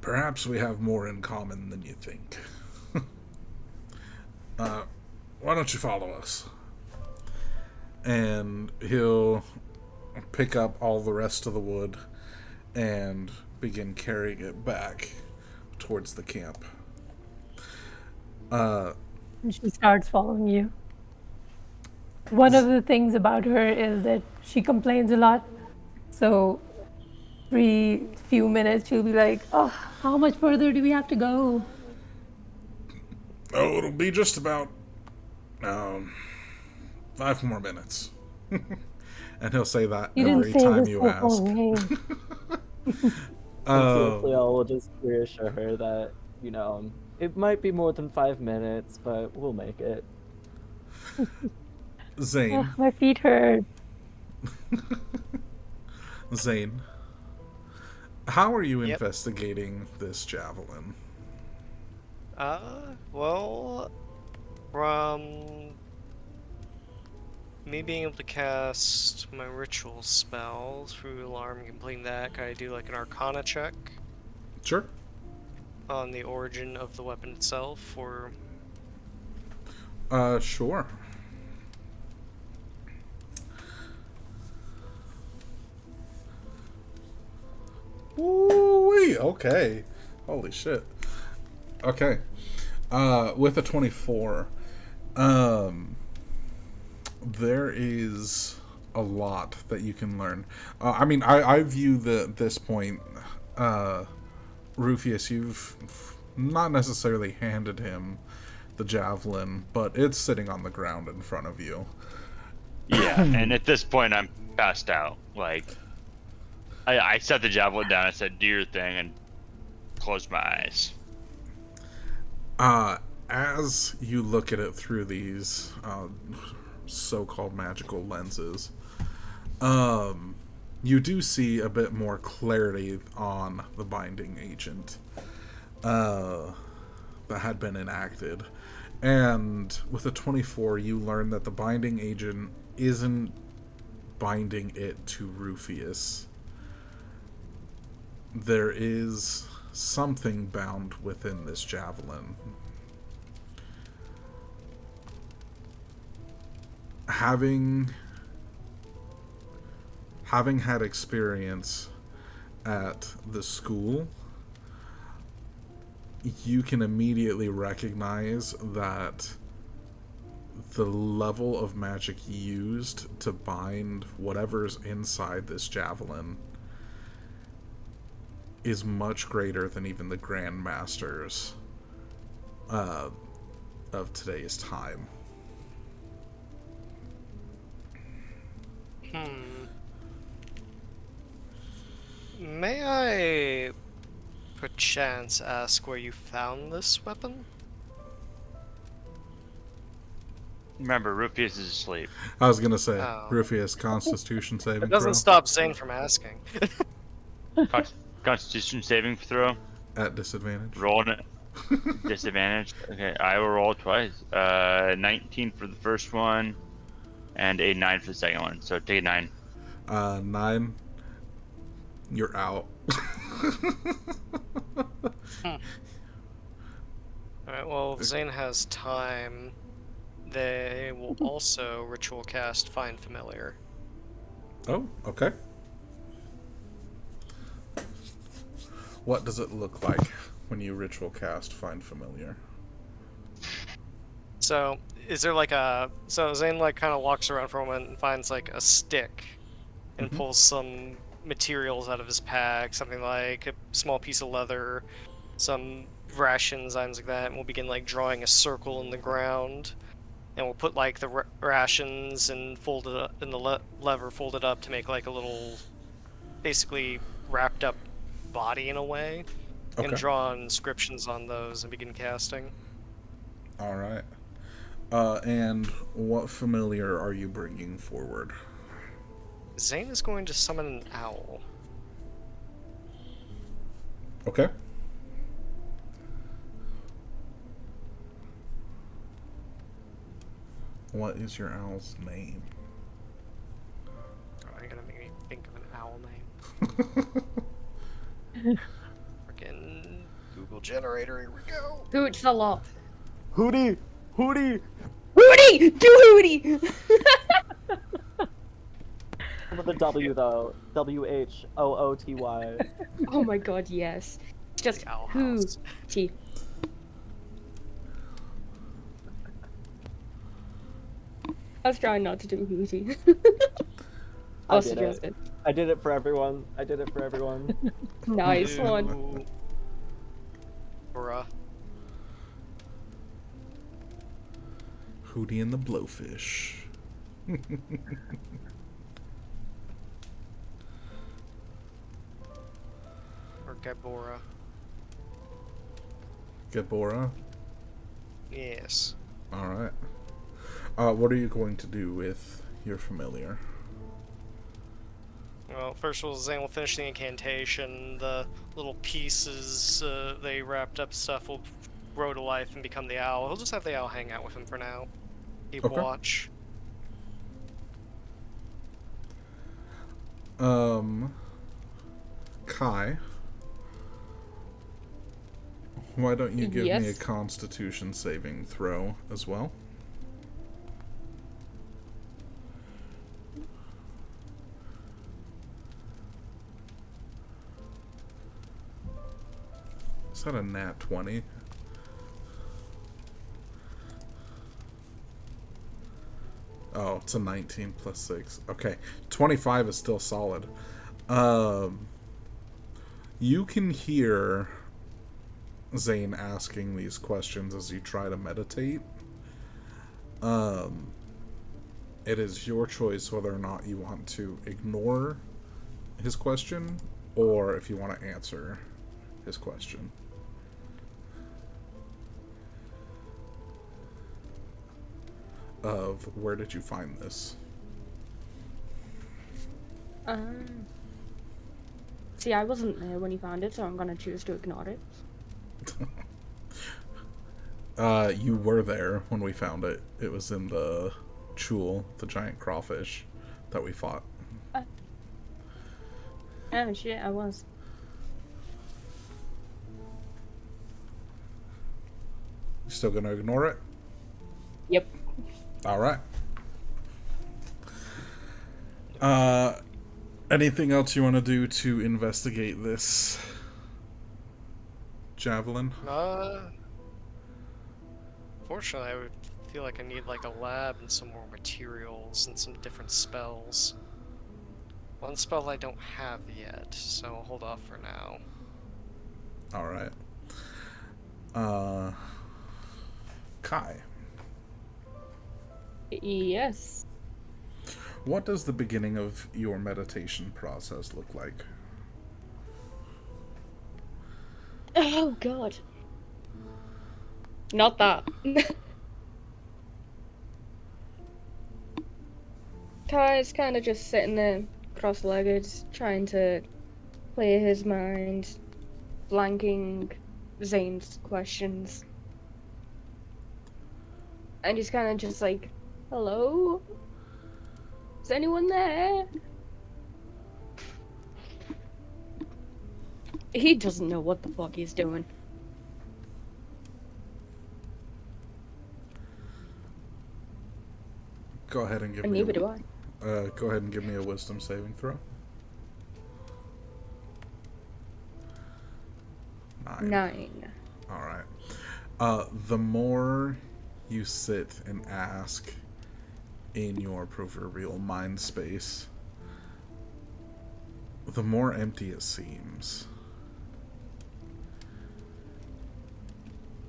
Perhaps we have more in common than you think. why don't you follow us? And he'll pick up all the rest of the wood and begin carrying it back towards the camp. And she starts following you. One of the things about her is that she complains a lot. So every few minutes she'll be like, oh, how much further do we have to go? Oh, it'll be just about 5 more minutes. And he'll say that You didn't every say time this you the ask. whole way. So Cleo will just reassure her that, it might be more than 5 minutes, but we'll make it. Zane. Ugh, my feet hurt. Zane. How are you Yep. investigating this javelin? Well, from me being able to cast my ritual spell through alarm and completing that, can I do like an arcana check Sure. on the origin of the weapon itself, or... Sure. Ooh-wee, okay. Holy shit. Okay. With a 24, there is a lot that you can learn. I view this point, Rufius, you've not necessarily handed him the javelin, but it's sitting on the ground in front of you. Yeah, and at this point I'm passed out. Like, I set the javelin down, I said, do your thing, and closed my eyes. As you look at it through these so-called magical lenses, you do see a bit more clarity on the binding agent that had been enacted. And with a 24, you learn that the binding agent isn't binding it to Rufius. There is something bound within this javelin. Having had experience at the school, you can immediately recognize that the level of magic used to bind whatever's inside this javelin is much greater than even the Grand Masters of today's time. May I perchance ask where you found this weapon? Remember, Rufius is asleep. I was gonna say, Oh. Rufius, Constitution It saving doesn't throw stop Zane from asking. Constitution saving throw. at disadvantage. Rolling it. Disadvantage. Okay, I will roll twice. 19 for the first one, and a 9 for the second one. So take a 9. 9. You're out. Alright, well, if Zane has time, they will also ritual cast Find Familiar. Oh, okay. What does it look like when you ritual cast Find Familiar? So, is there like a... So Zane like kind of walks around for a moment and finds like a stick and pulls some materials out of his pack, something like a small piece of leather, some rations, items like that, and we'll begin like drawing a circle in the ground. And we'll put like the rations and fold it up, and the lever folded up to make like a little, basically wrapped up body in a way, and Okay. draw inscriptions on those and begin casting. All right. And what familiar are you bringing forward? Zane is going to summon an owl. Okay. What is your owl's name? Oh, you're gonna make me think of an owl name. Freaking Google generator, here we go. Hoots a lot. Hootie! Hootie! Hootie! Hootie! Do Hootie! With the W though. WHOOTY. Oh my god, yes. Just The owl house. Hootie. I was trying not to do Hootie. I Or did it. suggested. I did it for everyone. I did it for everyone. Nice one. Ooh. Bruh. Hootie and the Blowfish. Or Gabora. Gabora. Yes. Alright. What are you going to do with your familiar? Well, first of all, Zane will finish the incantation. The little pieces they wrapped up stuff will grow to life and become the owl. He'll just have the owl hang out with him for now. Keep Okay. watch. Kai. Why don't you give me a Yes? Constitution saving throw as well? Is that a nat 20? Oh, it's a 19 plus 6. Okay, 25 is still solid. You can hear Zane asking these questions as you try to meditate. It is your choice whether or not you want to ignore his question or if you want to answer his question. Of where did you find this? See, I wasn't there when he found it, so I'm gonna choose to ignore it. You were there when we found it. It was in the Chul, the giant crawfish that we fought. Oh shit, I was. You still gonna ignore it? Yep. Alright. Anything else you want to do to investigate this javelin? Fortunately, I would feel like I need like a lab and some more materials and some different spells. One spell I don't have yet, so I'll hold off for now. Alright. Kai, Yes. what does the beginning of your meditation process look like? Oh god. Not that. Kai's kind of just sitting there, cross-legged, trying to clear his mind, blanking Zane's questions. And he's kind of just like, hello? Is anyone there? He doesn't know what the fuck he's doing. Go ahead and give And me neither do I. go ahead and give me a wisdom saving throw. 9. Alright. The more you sit and ask in your proverbial mind space, the more empty it seems.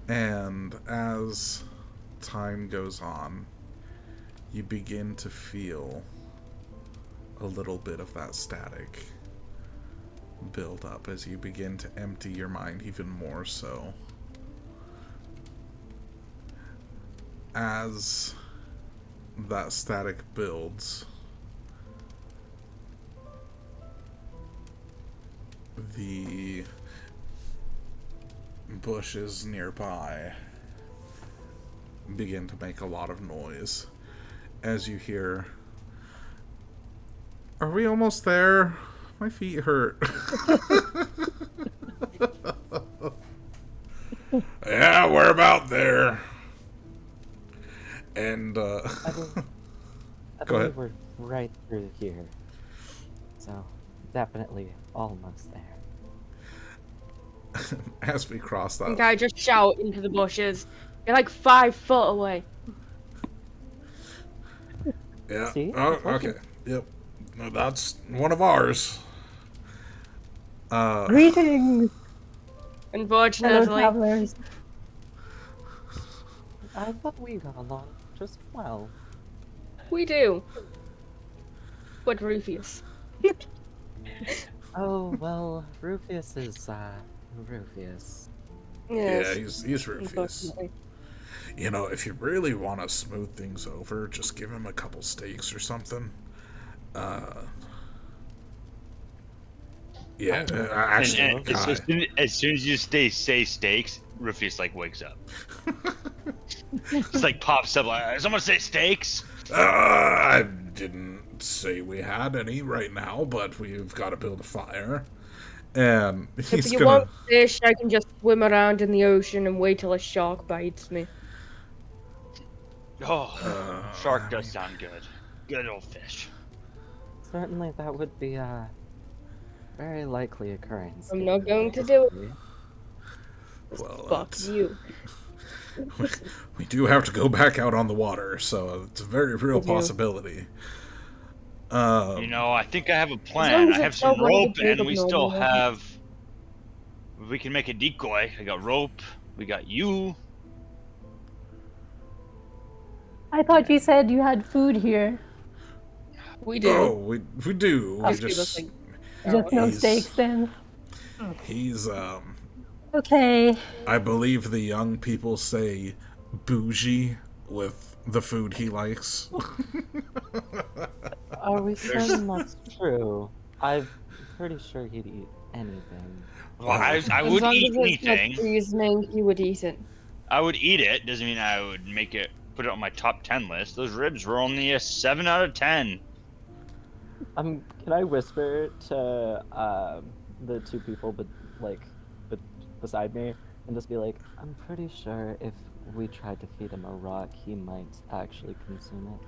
And as time goes on, you begin to feel a little bit of that static build up as you begin to empty your mind even more so. As that static builds, the bushes nearby begin to make a lot of noise as you hear, "Are we almost there? My feet hurt." Yeah, we're about there. And I, bel I Go ahead. believe we're right through here. So, definitely almost there. as we cross And that, I just shout into the bushes. You're like 5 foot away. yeah. See? I Oh, told okay. you. Yep. No, that's one of ours. Greetings, fellow Unfortunately, travelers. I thought we got along just well. we do. But Rufus. Oh, well, Rufus is, Rufus. Yeah, Yes, he's Rufus. unfortunately. You know, if you really want to smooth things over, just give him a couple steaks or something. Yeah, actually, And Kai. as soon as you say steaks, Rufus like wakes up. Just like pops up like, someone say steaks? I didn't say we had any right now, but we've got to build a fire. And If he's you gonna. want fish, I can just swim around in the ocean and wait till a shark bites me. Oh, shark does sound good. Good old fish. Certainly that would be a very likely occurrence. I'm given not the going to do it. history. Well, Fuck it's- you. we do have to go back out on the water, so it's a very real We do. possibility. You know, I think I have a long plan. as I have it's some not one of the rope, big and we still abnormal ones. have. We can make a decoy. I got rope. We got you. I thought you said you had food here. We do. Oh, we do. We Just give us, just like, Just no He's- steaks then. he's Okay. I believe the young people say bougie with the food he likes. Are we certain that's true? I'm pretty sure he'd eat anything. Well, I As would long eat as it's not anything. reasoning, he would eat it. I would eat it. Doesn't mean I would make it. Put it on my top 10 list. Those ribs were only a 7 out of 10. Can I whisper to the two people, beside me, and just be like, I'm pretty sure if we tried to feed him a rock, he might actually consume it.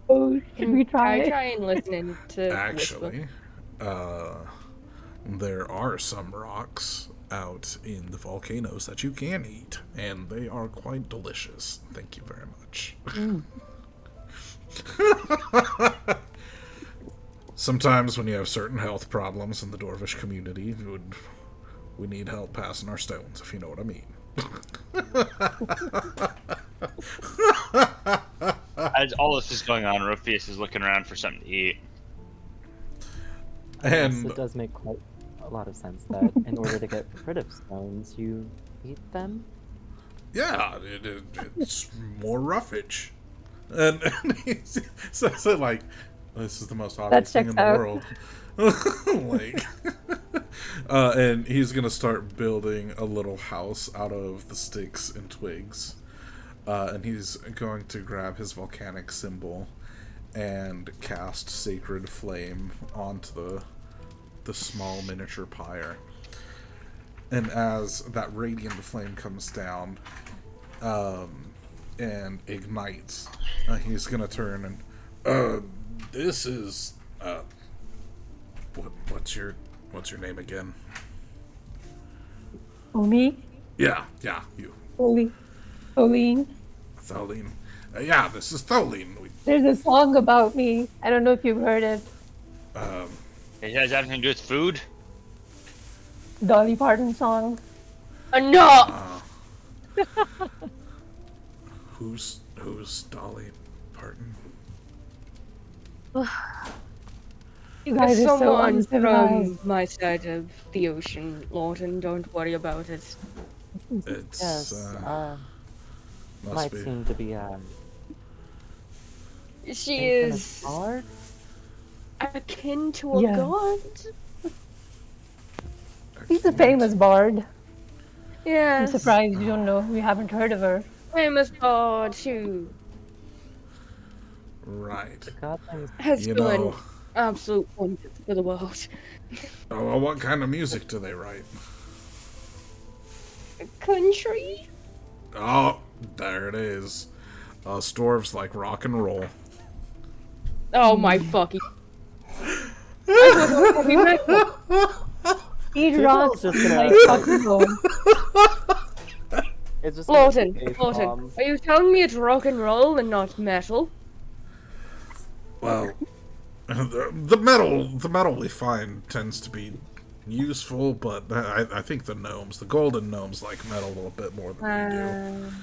Oh, should we I try? try and listen in to whisper. Actually, there are some rocks out in the volcanoes that you can eat, and they are quite delicious. Thank you very much. Sometimes when you have certain health problems in the Dwarvish community, we need help passing our stones, if you know what I mean. As all this is going on, Rufus is looking around for something to eat. Yes, And it does make quite a lot of sense that in order to get rid of stones, you eat them. yeah, it's more roughage. And he's so like, this is the most obvious thing in checks the out. world. Like, and he's gonna start building a little house out of the sticks and twigs. And he's going to grab his volcanic symbol and cast Sacred Flame onto the small miniature pyre. And as that radiant flame comes down and ignites, he's gonna turn and this is what's your name again? Oh, me? Yeah, you, Pauline. Tholene. Yeah, this is Tholene. There's a song about me. I don't know if you've heard it. It has anything to do with food? Dolly Parton song. Enough! Who's Dolly Parton? You guys It's are so someone uncivilized. from my side of the ocean, Lawton. Don't worry about it. It's Yes, must might be. seem to be She some kind of is bard? akin to a Yeah. god. She's a famous bard. I'm Yes. surprised you don't know. You haven't heard of her. Famous god too. Right. The god things. Has You done know, absolute wonders for the world. well, what kind of music do they write? Country? Oh, there it is. Us dwarves like rock and roll. Oh my fucking. I thought that was heavy metal. Eat Tuval's rocks just like gonna- fucking roll. It's just gonna Lawton, be a Lawton, palm. are you telling me it's rock and roll and not metal? Well, the metal we find tends to be useful, but I think the gnomes, the golden gnomes, like metal a little bit more than we do.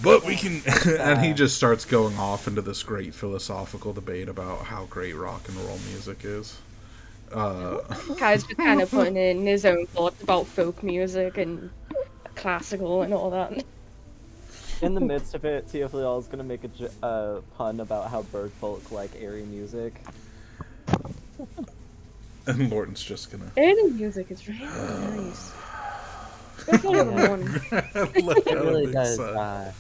But we can, and he just starts going off into this great philosophical debate about how great rock and roll music is. Kai's just kind of putting in his own thoughts about folk music and classical and all that. In the midst of it, Teofilial is gonna make a pun about how bird folk like airy music. And Lorton's just gonna Any music is really nice. Especially in the morning. let It out a really big does. sigh.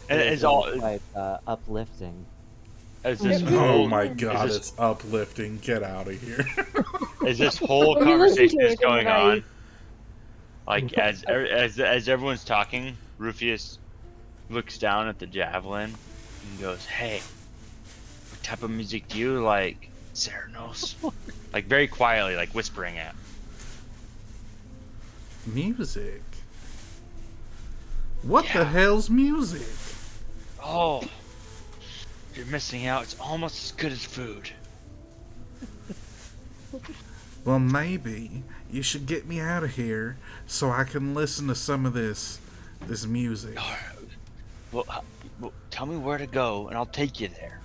And It it's is all. quite uplifting. Is this Yeah. Oh whole, my god, is it's uplifting. Get out of here. this whole When you listen conversation to is it, going right? on? Like as everyone's talking, Rufius looks down at the javelin and goes, "Hey, what type of music do you like, Ceranos?" Like very quietly, like whispering it. Music? What the Yeah. hell's music? Oh, you're missing out. It's almost as good as food. Well, maybe you should get me out of here so I can listen to some of this music. Well, tell me where to go, and I'll take you there.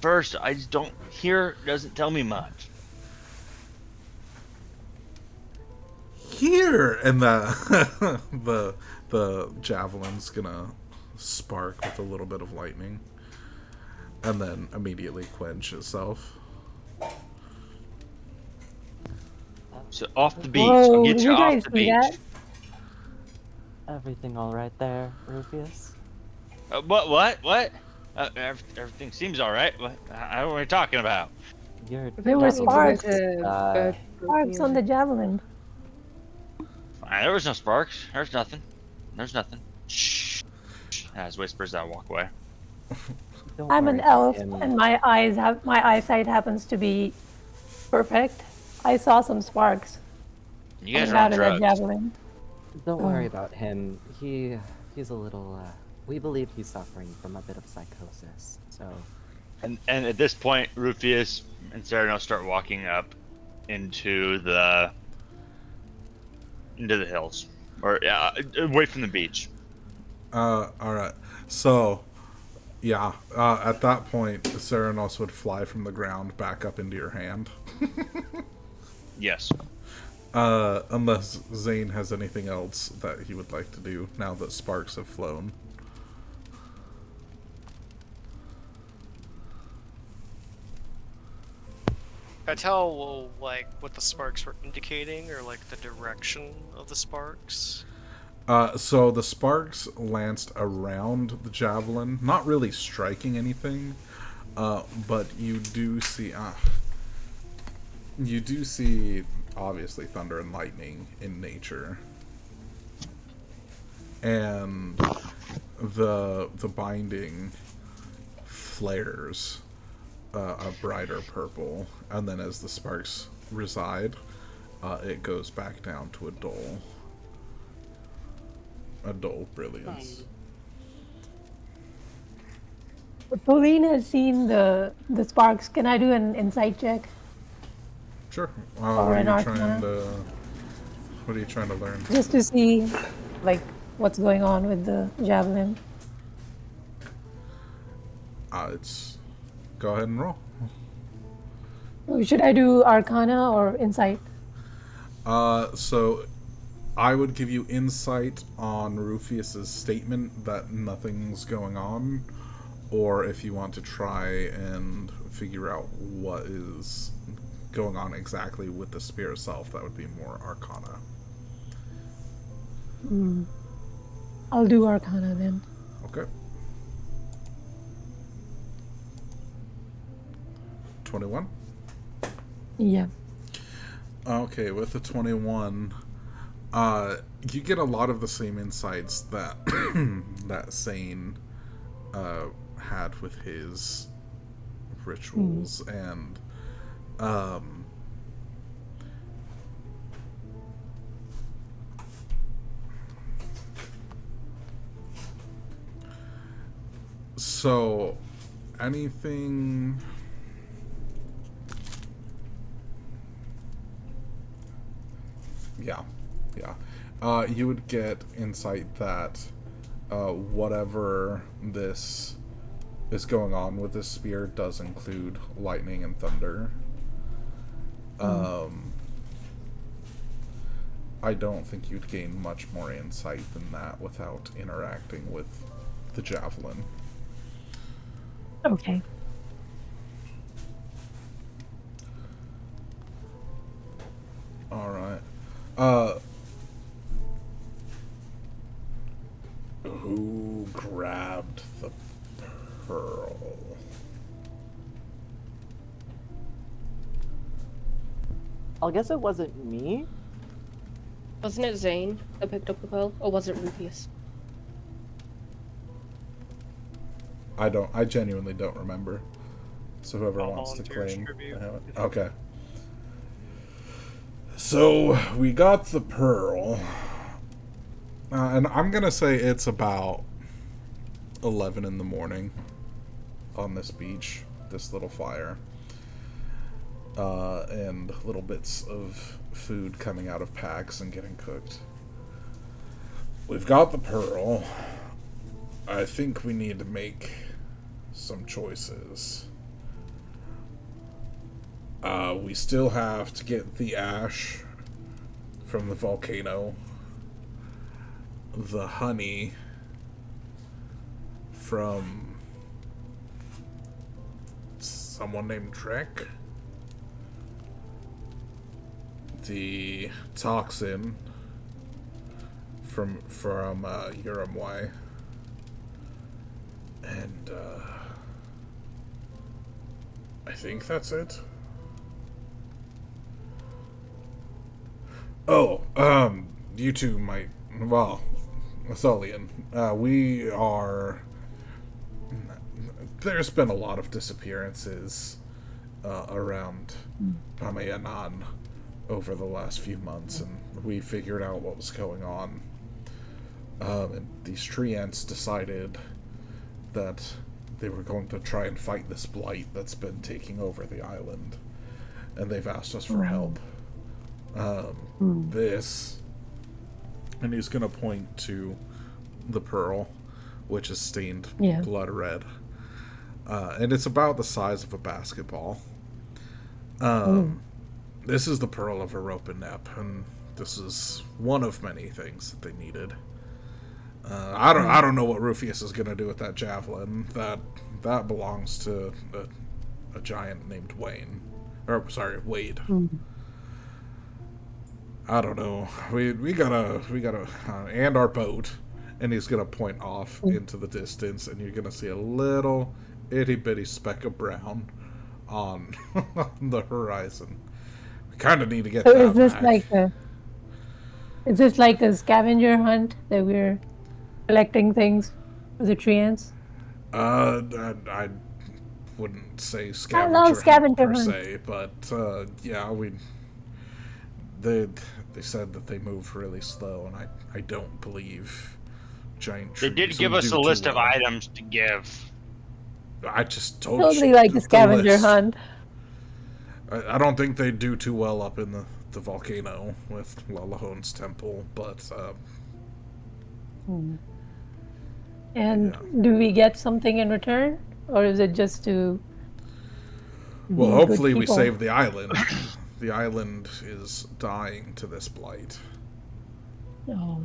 First, I just don't hear. Doesn't tell me much. Here, and the the javelin's gonna spark with a little bit of lightning, and then immediately quench itself. So off the beach. Whoa, I'll get did you you off guys the see beach. that? Everything all right there, Rufius? What? Everything seems all right. I don't know what you're talking about. You're There were sparks. uh, Sparks on the javelin. There was no sparks. There's nothing. There's nothing. Shh. As whispers, I walk away. don't I'm worry an about elf, him. and my eyesight happens to be perfect. I saw some sparks You guys coming are on out of that drugs. javelin. Don't worry Oh. about him. He's a little. We believe he's suffering from a bit of psychosis. So And at this point, Rufius and Ceranos start walking up into the hills, or away from the beach. Alright. So, yeah, at that point, Ceranos would fly from the ground back up into your hand. Yes. Unless Zane has anything else that he would like to do now that sparks have flown. I tell like what the sparks were indicating, or like the direction of the sparks. So the sparks lanced around the javelin, not really striking anything, but you do see obviously thunder and lightning in nature, and the binding flares a brighter purple, and then as the sparks reside, it goes back down to a dull brilliance. Pauline has seen the sparks. Can I do an insight check? Sure. Or What an are you trying arcana. to? What are you trying to learn? Just to see, like, what's going on with the javelin. It's go ahead and roll. Oh, should I do arcana or insight? So I would give you insight on Rufius's statement that nothing's going on, or if you want to try and figure out what is going on exactly with the spear itself, that would be more arcana. I'll do arcana then. Okay. 21. Yeah. Okay, with the 21, you get a lot of the same insights that that Sane had with his rituals and so anything. Yeah. You would get insight that whatever this is going on with this spear does include lightning and thunder. I don't think you'd gain much more insight than that without interacting with the javelin. Okay. All right. Who grabbed the pearl? I'll guess it wasn't me. Wasn't it Zane that picked up the pearl, or was it Rufius? I genuinely don't remember. So whoever I'll wants to volunteer as claim. tribute. I have it. Okay. So we got the pearl. And I'm going to say it's about 11 in the morning on this beach, this little fire. And little bits of food coming out of packs and getting cooked. We've got the pearl. I think we need to make some choices. We still have to get the ash from the volcano, the honey from someone named Drek, the toxin from Uruguay, and I think that's it. Oh, you two might, well, Tholian, we are, there's been a lot of disappearances around Pamayanan over the last few months, and we figured out what was going on. And these tree ants decided that they were going to try and fight this blight that's been taking over the island, and they've asked us for help. This, and he's gonna point to the pearl, which is stained blood red, and it's about the size of a basketball. This is the pearl of Aropanep, and this is one of many things that they needed. I don't know what Rufius is gonna do with that javelin. That belongs to a giant named Wayne, or sorry, Wade. I don't know. We gotta and our boat, and he's gonna point off into the distance, and you're gonna see a little itty bitty speck of brown on the horizon. We kind of need to get So that is this back. is this like a scavenger hunt that we're collecting things for the tree ants? I wouldn't say I scavenger, love hunt scavenger per hunts. se, but yeah, they said that they move really slow, and I don't believe giant They trees. did give would us do a too list of well. items to give. I just told Totally you like the a scavenger list. hunt. I don't think they do too well up in the volcano with Lalahon's temple, but And Yeah. do we get something in return, or is it just to? well, be good hopefully we people? save the island. The island is dying to this blight. Oh.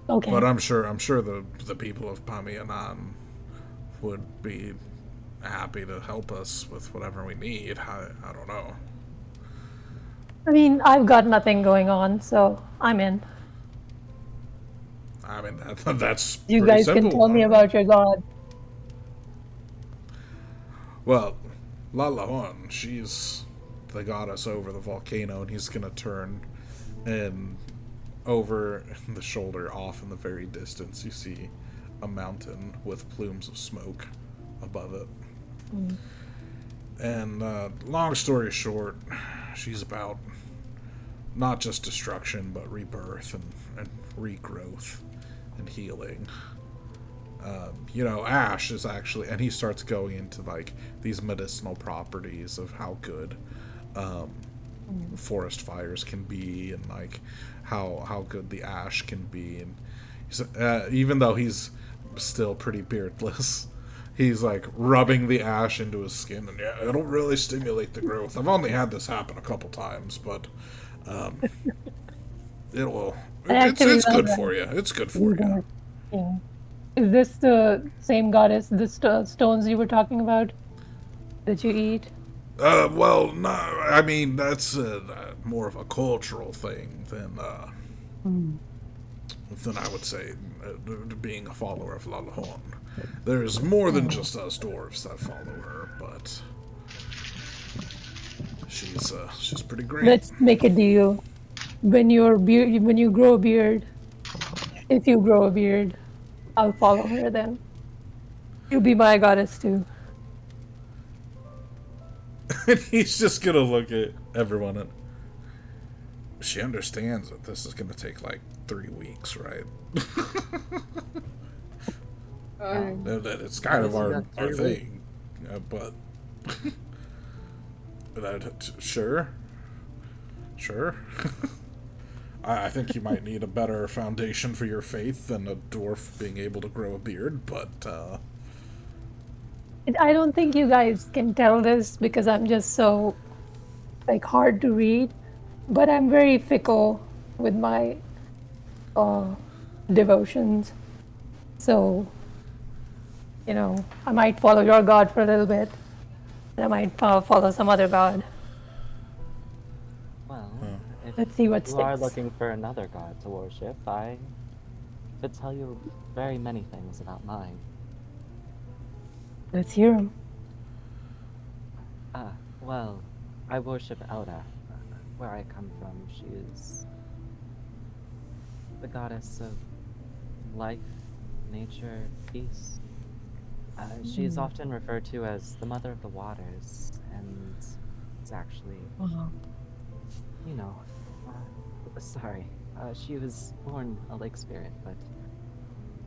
Okay. But I'm sure the people of Pamianan would be happy to help us with whatever we need. I don't know. I mean, I've got nothing going on, so I'm in. I mean that's You pretty guys simple. can tell me about your god. Well, Lalahon, she's the goddess over the volcano, and he's gonna turn, and over the shoulder, off in the very distance, you see a mountain with plumes of smoke above it. And long story short, she's about not just destruction, but rebirth and regrowth and healing. Ash is actually, and he starts going into like these medicinal properties of how good forest fires can be, and like how good the ash can be. And he's, even though he's still pretty beardless, he's like rubbing the ash into his skin, and yeah, it'll really stimulate the growth. I've only had this happen a couple times, but it will. It's good for you. It's good for you. Yeah. Is this the same goddess, the stones you were talking about that you eat? Well, no, I mean, that's more of a cultural thing than I would say being a follower of Lalahorn. There's more than just us dwarves that follow her, but she's pretty great. Let's make a deal. When you grow a beard, if you grow a beard, I'll follow her then. You'll be my goddess too. And he's just gonna look at everyone and she understands that this is gonna take like 3 weeks, right? That it's kind of our thing, but sure. I think you might need a better foundation for your faith than a dwarf being able to grow a beard, but I don't think you guys can tell this because I'm just so like hard to read, but I'm very fickle with my devotions. So, I might follow your god for a little bit, and I might follow some other god. Well, if Let's see what you are sticks. looking for another god to worship, I could tell you very many things about mine. Let's hear him. Well, I worship Elda. Where I come from, she is the goddess of life, nature, peace. She is often referred to as the mother of the waters, and it's actually, sorry, she was born a lake spirit, but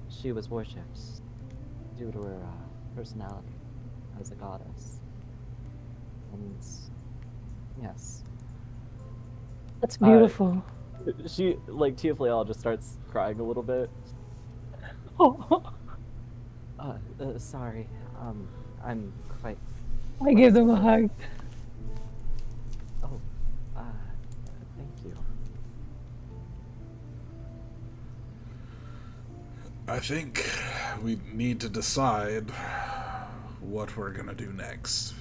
she was worshipped due to her personality as a goddess. And yes. That's beautiful. She, like, Tiafliel just starts crying a little bit. Sorry. I'm quite... I give them a hug. Oh, thank you. I think we need to decide what we're gonna do next.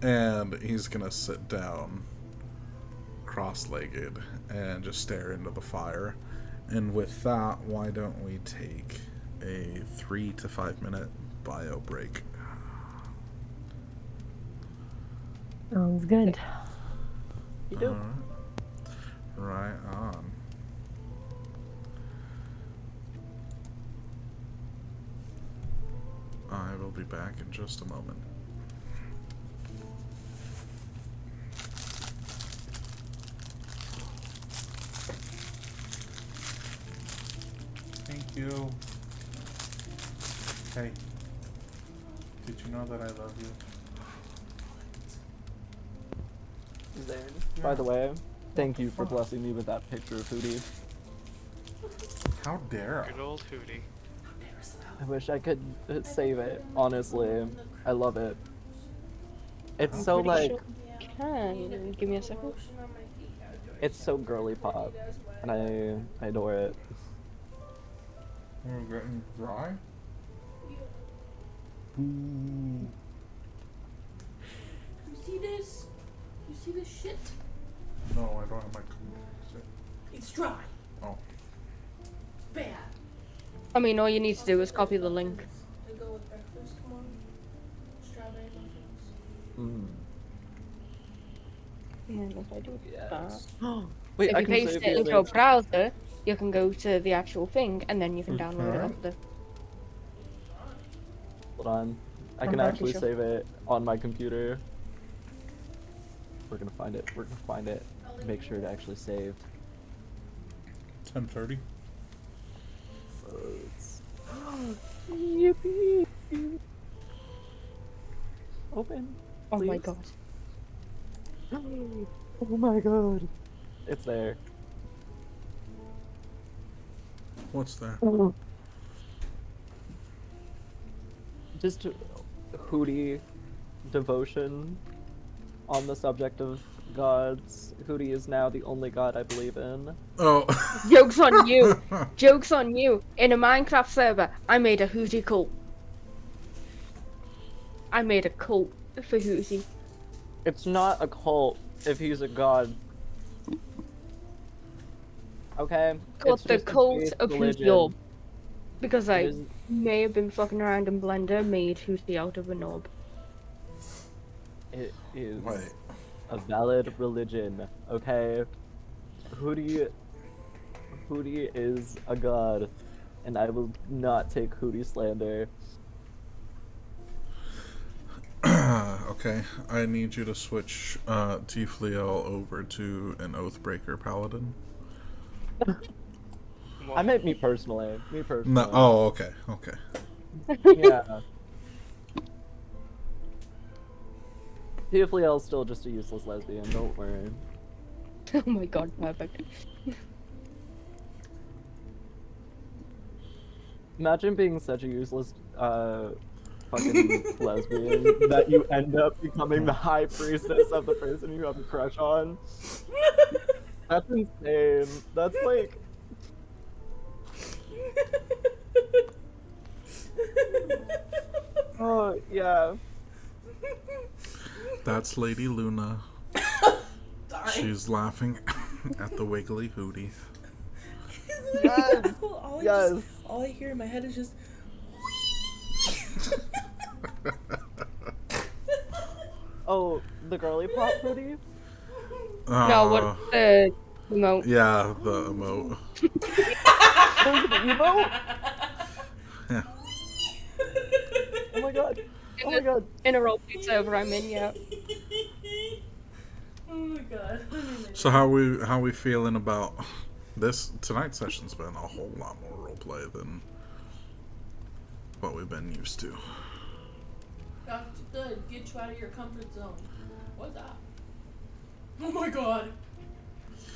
And he's gonna sit down cross-legged and just stare into the fire. And with that, why don't we take a 3 to 5 minute bio break? Sounds good. You do. Right on. I will be back in just a moment. Thank you. Hey, did you know that I love you? Zane, by the way, thank you for blessing me with that picture of Hootie. How dare I? Good old Hootie. I wish I could save it, honestly. I love it. It's so like... Can give me a second. It's so girly pop, and I adore it. We're getting dry? You see this? You see this shit? No, I don't have my computer. It's dry. Oh. It's bad. I mean, all you need to do is copy the link. They go with breakfast tomorrow. Strawberry muffins. And if I do Yes. that, Wait, if I you can paste save it the into a image. browser, you can go to the actual thing, and then you can download it Okay. off the. Hold on. I I'm can pretty actually sure. save it on my computer. We're gonna find it. We're gonna find it. Make sure to actually save. 10:30. Loads. Yippee! Open. Oh my please. god. Oh my god. It's there. What's there? Just Hootie devotion on the subject of gods. Hootie is now the only god I believe in. Oh. Joke's on you! Joke's on you! In a Minecraft server, I made a Hootie cult. I made a cult for Hootie. It's not a cult if he's a god. Okay? Called It's the just a cult base of religion. Hootie Orb. Because It I is- may have been fucking around in Blender, made Hootie out of an orb. It is Wait. a valid religion, okay? Hootie is a god, and I will not take Hootie slander. Okay, I need you to switch Tiefliel over to an Oathbreaker Paladin. I meant me personally. Me personally. No. Oh, okay. Okay. Yeah. Tiefliel's still just a useless lesbian, don't worry. Oh my god, perfect. Imagine being such a useless fucking lesbian that you end up becoming the high priestess of the person you have a crush on. That's insane. That's like oh yeah. That's Lady Luna. She's laughing at the wiggly hootie. Yes. all, Yes. all I hear in my head is just. Oh, the girly pop hoodie? No, what the emote? Yeah, the emote. There's an emote? Yeah. Oh my god. Oh my god. In a roleplay server I'm in, yeah. Oh my god. So how we feeling about this? Tonight's session's been a whole lot more roleplay than what we've been used to. That's good. Get you out of your comfort zone. What's that? Oh my god.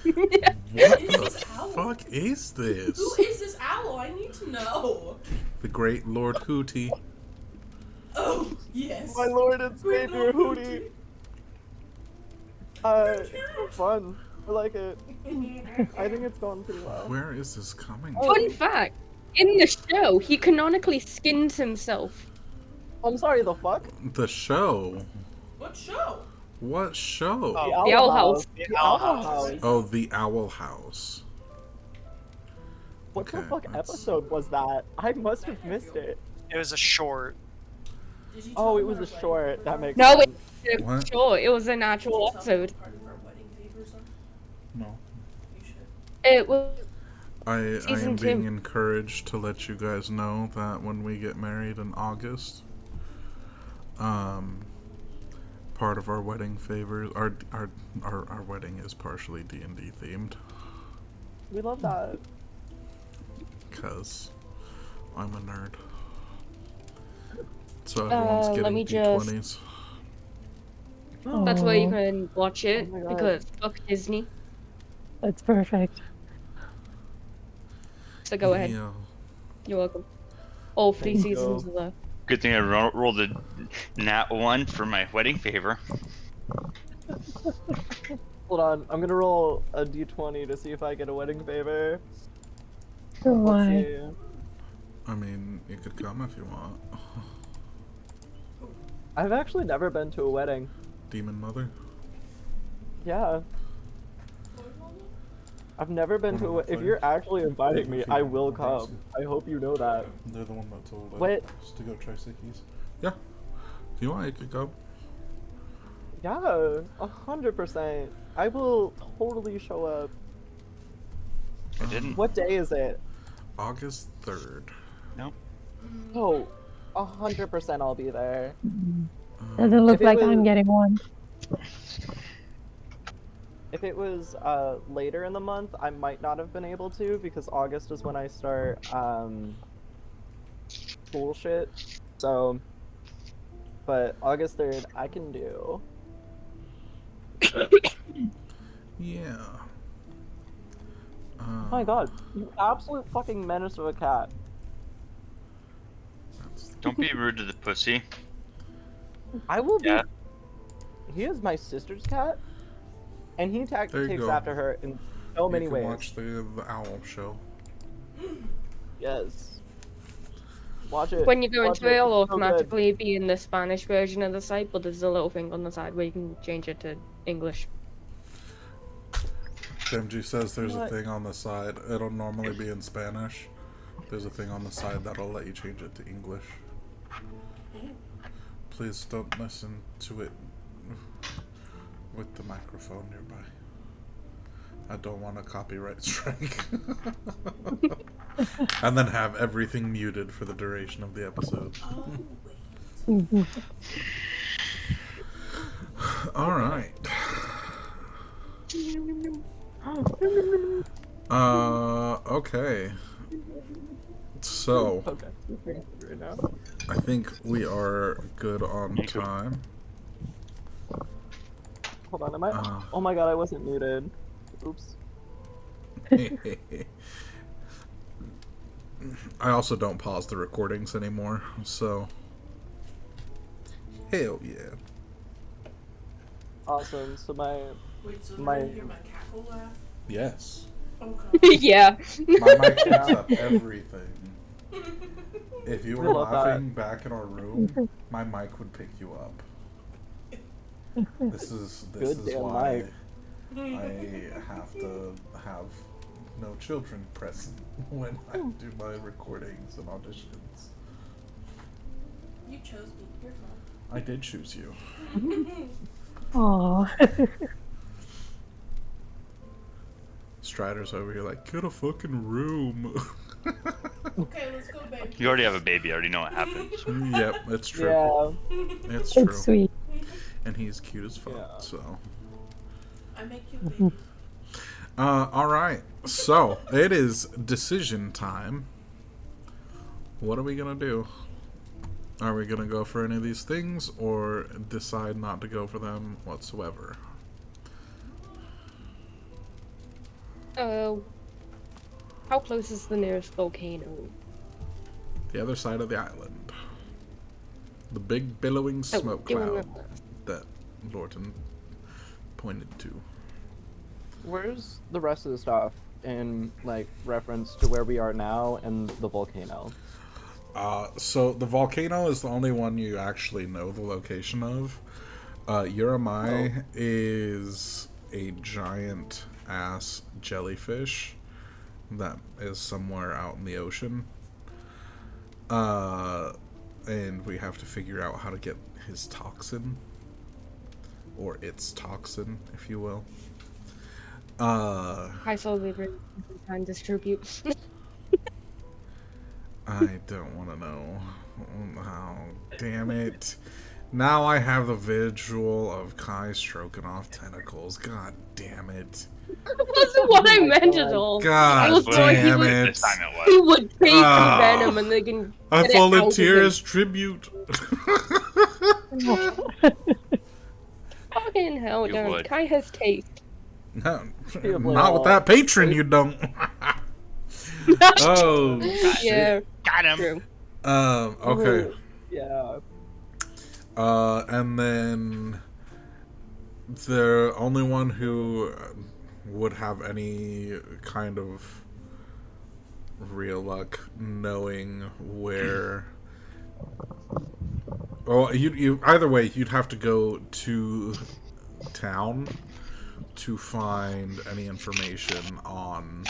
What Is the this owl? fuck is this? Who is this owl? I need to know. The great Lord Hootie. Oh, yes. My lord and Great savior Lord hoodie. It's been fun. I like it. I think it's gone pretty well. Where is this coming Fun from? fact, in the show, he canonically skins himself. I'm sorry, the fuck? The show. What show? What show? Oh. The Owl House. The Owl House. Oh, the Owl House. What the Okay, fuck that's- episode was that? I must have missed it. It was a short. Did you Oh, tell it him was our a wedding short. favor? That makes No, sense. What? sure, it was an actual Did you tell him episode. part of our wedding favor or something? No. You should. It was I Season am being 2. encouraged to let you guys know that when we get married in August, part of our wedding favors, our wedding is partially D&D themed, We love that. cause I'm a nerd. So everyone's let getting me just- D20s. that's where you Aw, can watch it Oh my God. because fuck Disney. That's perfect. So go ahead. Yeah. You're welcome. All 3 Thank seasons you. are there. Good thing I rolled a nat 1 for my wedding favor. Hold on, I'm gonna roll a d20 to see if I get a wedding favor. Oh Let's my. see. I mean, you could come if you want. I've actually never been to a wedding. Demon Mother. Yeah, I've never been to a Wanna If play? you're actually inviting me, If I you will want to come. I hope you know that. They're the one that told Wait. us to go try Sickies. Yeah. If you want, you could go. Yeah, 100%. I will totally show up. I didn't. What day is it? August 3rd. Nope. Oh, 100% I'll be there. Doesn't look If it like I'm was- getting one. If it was later in the month, I might not have been able to because August is when I start bullshit. So, but August 3rd I can do. Yeah. Oh my god, you absolute fucking menace of a cat. Don't be rude to the pussy. I will be. Yeah. He is my sister's cat, and he There you takes go. after her in so many you can ways. watch the owl show. Yes. Watch it. When you go Watch into it, it'll It's so good. automatically be in the Spanish version of the site, but there's a little thing on the side where you can change it to English. Femji says there's a What? thing on the side. It'll normally be in Spanish. There's a thing on the side that'll let you change it to English. Please don't listen to it with the microphone nearby. I don't want a copyright strike. And then have everything muted for the duration of the episode. Oh, wait. Alright. Okay. So, Okay. Right now. I think we are good on Me too. time. Hold on, am I? Oh my god, I wasn't muted. Oops. I also don't pause the recordings anymore, so. Hell yeah. Awesome. So my Wait, so My- they're gonna hear my cackle laugh? Yes. Oh god. Yeah. My mic picks up everything. If you We were love laughing back in our room, my mic would pick you up. This is Good damn why mic. I have to have no children present when I do my recordings and auditions. You chose me. You're fine. I did choose you. Aww. Strider's over here like, get a fucking room. Okay, let's go, babe. You already have a baby. I already know what happens. Yep, it's true. Yeah. It's true. It's sweet. And he's cute as fuck, Yeah. so. I make you babies. Alright. So, it is decision time. What are we gonna do? Are we gonna go for any of these things, or decide not to go for them whatsoever? How close is the nearest volcano? The other side of the island. The big billowing smoke do you cloud remember? that Lorton pointed to. Where's the rest of the stuff in like reference to where we are now and the volcano? So the volcano is the only one you actually know the location of. Uramai is a giant ass jellyfish that is somewhere out in the ocean. And we have to figure out how to get his toxin. Or its toxin, if you will. I slowly and distribute. I don't want to know. Oh, damn it. Now I have the visual of Kai stroking off tentacles. God damn it. That wasn't what I meant at God. all. I God was thought damn he it. This time it He was. would take Ah. the venom and they can. I get it out of volunteer him. as tribute. Fucking hell, You don't. would. Kai has taste. No, Be a not with little- that patron, you don't. Oh, Yeah, Got him. true. okay. Yeah. And then the only one who would have any kind of real luck knowing where. Well, you either way, you'd have to go to town to find any information on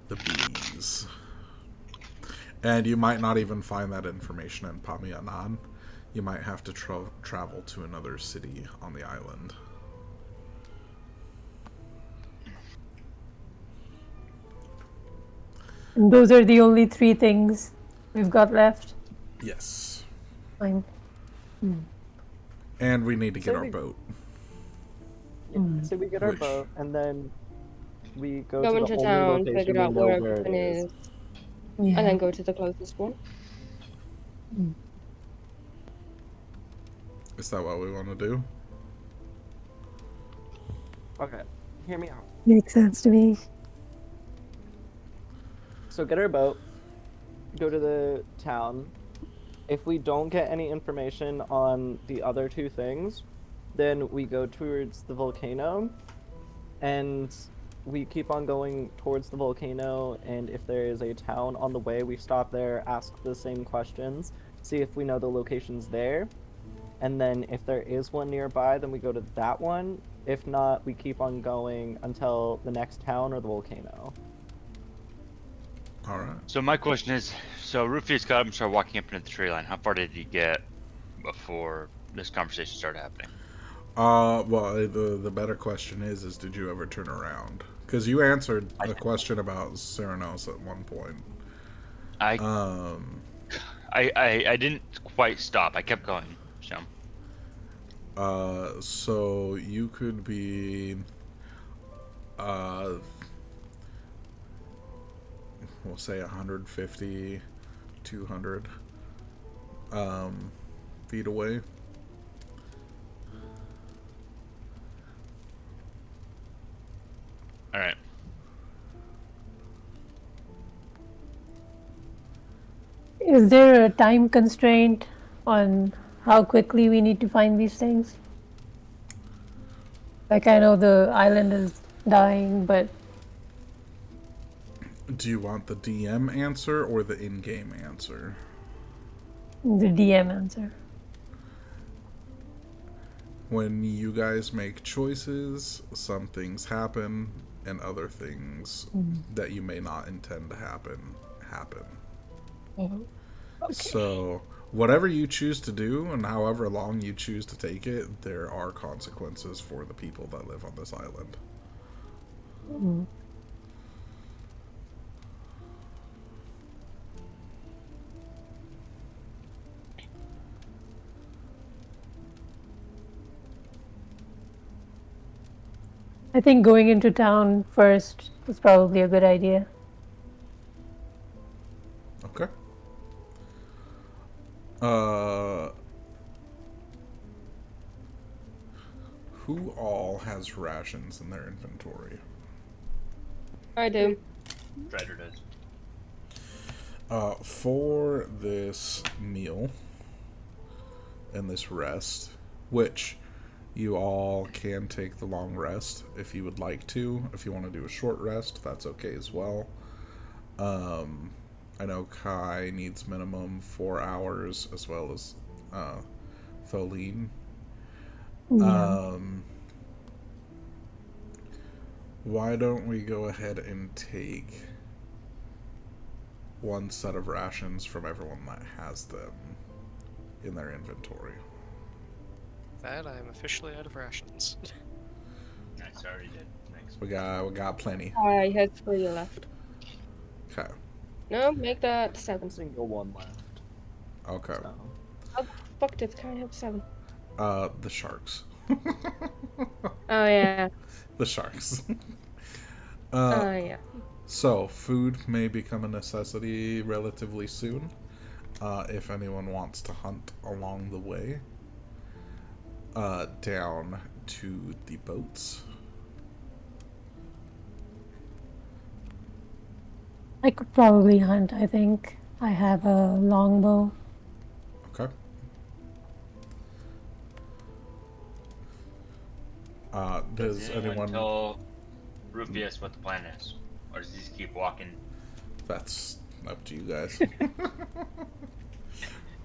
the bees. And you might not even find that information in Pamianan. You might have to travel to another city on the island. And those are the only 3 things we've got left. Yes. Fine. And we need to get So our we- boat. Yeah, so we get our Which- boat, and then we go Go to the into only town, location figure we out know where where it everything is. is, Yeah. and then go to the closest one. Is that what we want to do? Okay, hear me out. Makes sense to me. So get our boat, go to the town. If we don't get any information on the other 2 things, then we go towards the volcano, and we keep on going towards the volcano, and if there is a town on the way, we stop there, ask the same questions, see if we know the locations there, and then if there is one nearby, then we go to that one. If not, we keep on going until the next town or the volcano. All right. So my question is, so Rufius got up and started walking up into the tree line. How far did he get before this conversation started happening? Well, the better question is did you ever turn around? Because you answered a question about Ceranos at one point. I didn't quite stop. I kept going. So you could be, we'll say 150, 200, feet away. All right. Is there a time constraint on how quickly we need to find these things? Like, I know the island is dying, but Do you want the DM answer or the in-game answer? the DM answer. When you guys make choices, some things happen, and other things that you may not intend to happen. So, whatever you choose to do, and however long you choose to take it, there are consequences for the people that live on this island. I think going into town first is probably a good idea. Okay. Who all has rations in their inventory? I do. Strider does. For this meal and this rest, which you all can take the long rest if you would like to. If you want to do a short rest, that's okay as well. I know Kai needs minimum 4 hours, as well as Tholine. Yeah. Why don't we go ahead and take one set of rations from everyone that has them in their inventory? That I'm officially out of rations. Nice, I already did. Thanks. We got plenty. I had 3 left. Okay. No, make that 7. Single one left. Okay. So. Oh, fuck, did Kai have 7? The sharks. Oh, yeah. The sharks. Oh, yeah. So, food may become a necessity relatively soon. If anyone wants to hunt along the way, down to the boats. I could probably hunt, I think. I have a longbow. Okay. Does anyone... tell Rufius what the plan is? Or does he just keep walking? That's up to you guys.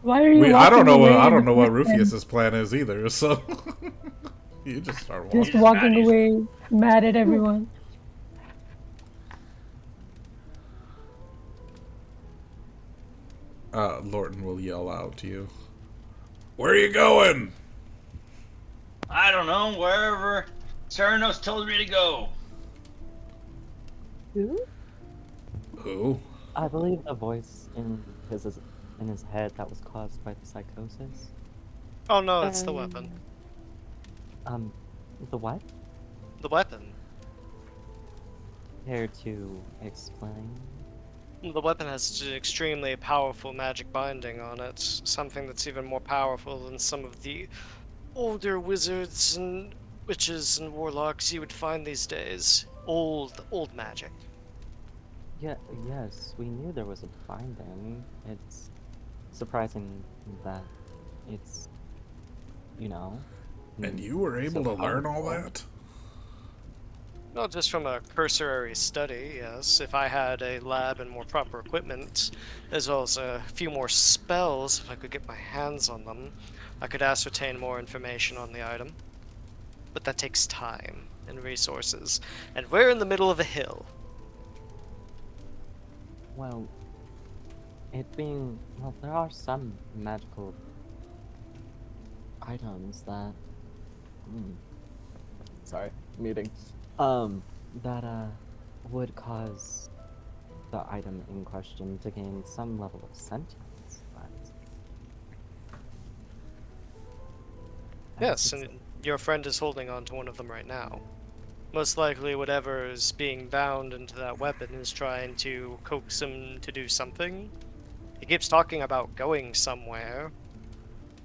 Why are you I don't know what walking away what then? Rufius's plan is either. So you just start walking. Just walking away, mad at everyone. Lorton will yell out to you. Where are you going? I don't know, wherever Ceranos tells me to go. Who? Who? I believe the voice in his head that was caused by the psychosis. Oh no, it's the weapon. Um, the what? The weapon. Care to explain? The weapon has an extremely powerful magic binding on it, something that's even more powerful than some of the older wizards and witches and warlocks you would find these days. Old magic. Yeah, yes, we knew there was a binding. It's surprising that it's, you know, And you were able so to learn all powerful. that? Not just from a cursory study, yes. If I had a lab and more proper equipment, as well as a few more spells, if I could get my hands on them, I could ascertain more information on the item. But that takes time and resources, and we're in the middle of a hill. Well, well, there are some magical items that, sorry, muting, that, would cause the item in question to gain some level of sentience, but... I guess Yes, it's- and your friend is holding on to one of them right now. Most likely whatever is being bound into that weapon is trying to coax him to do something. He keeps talking about going somewhere.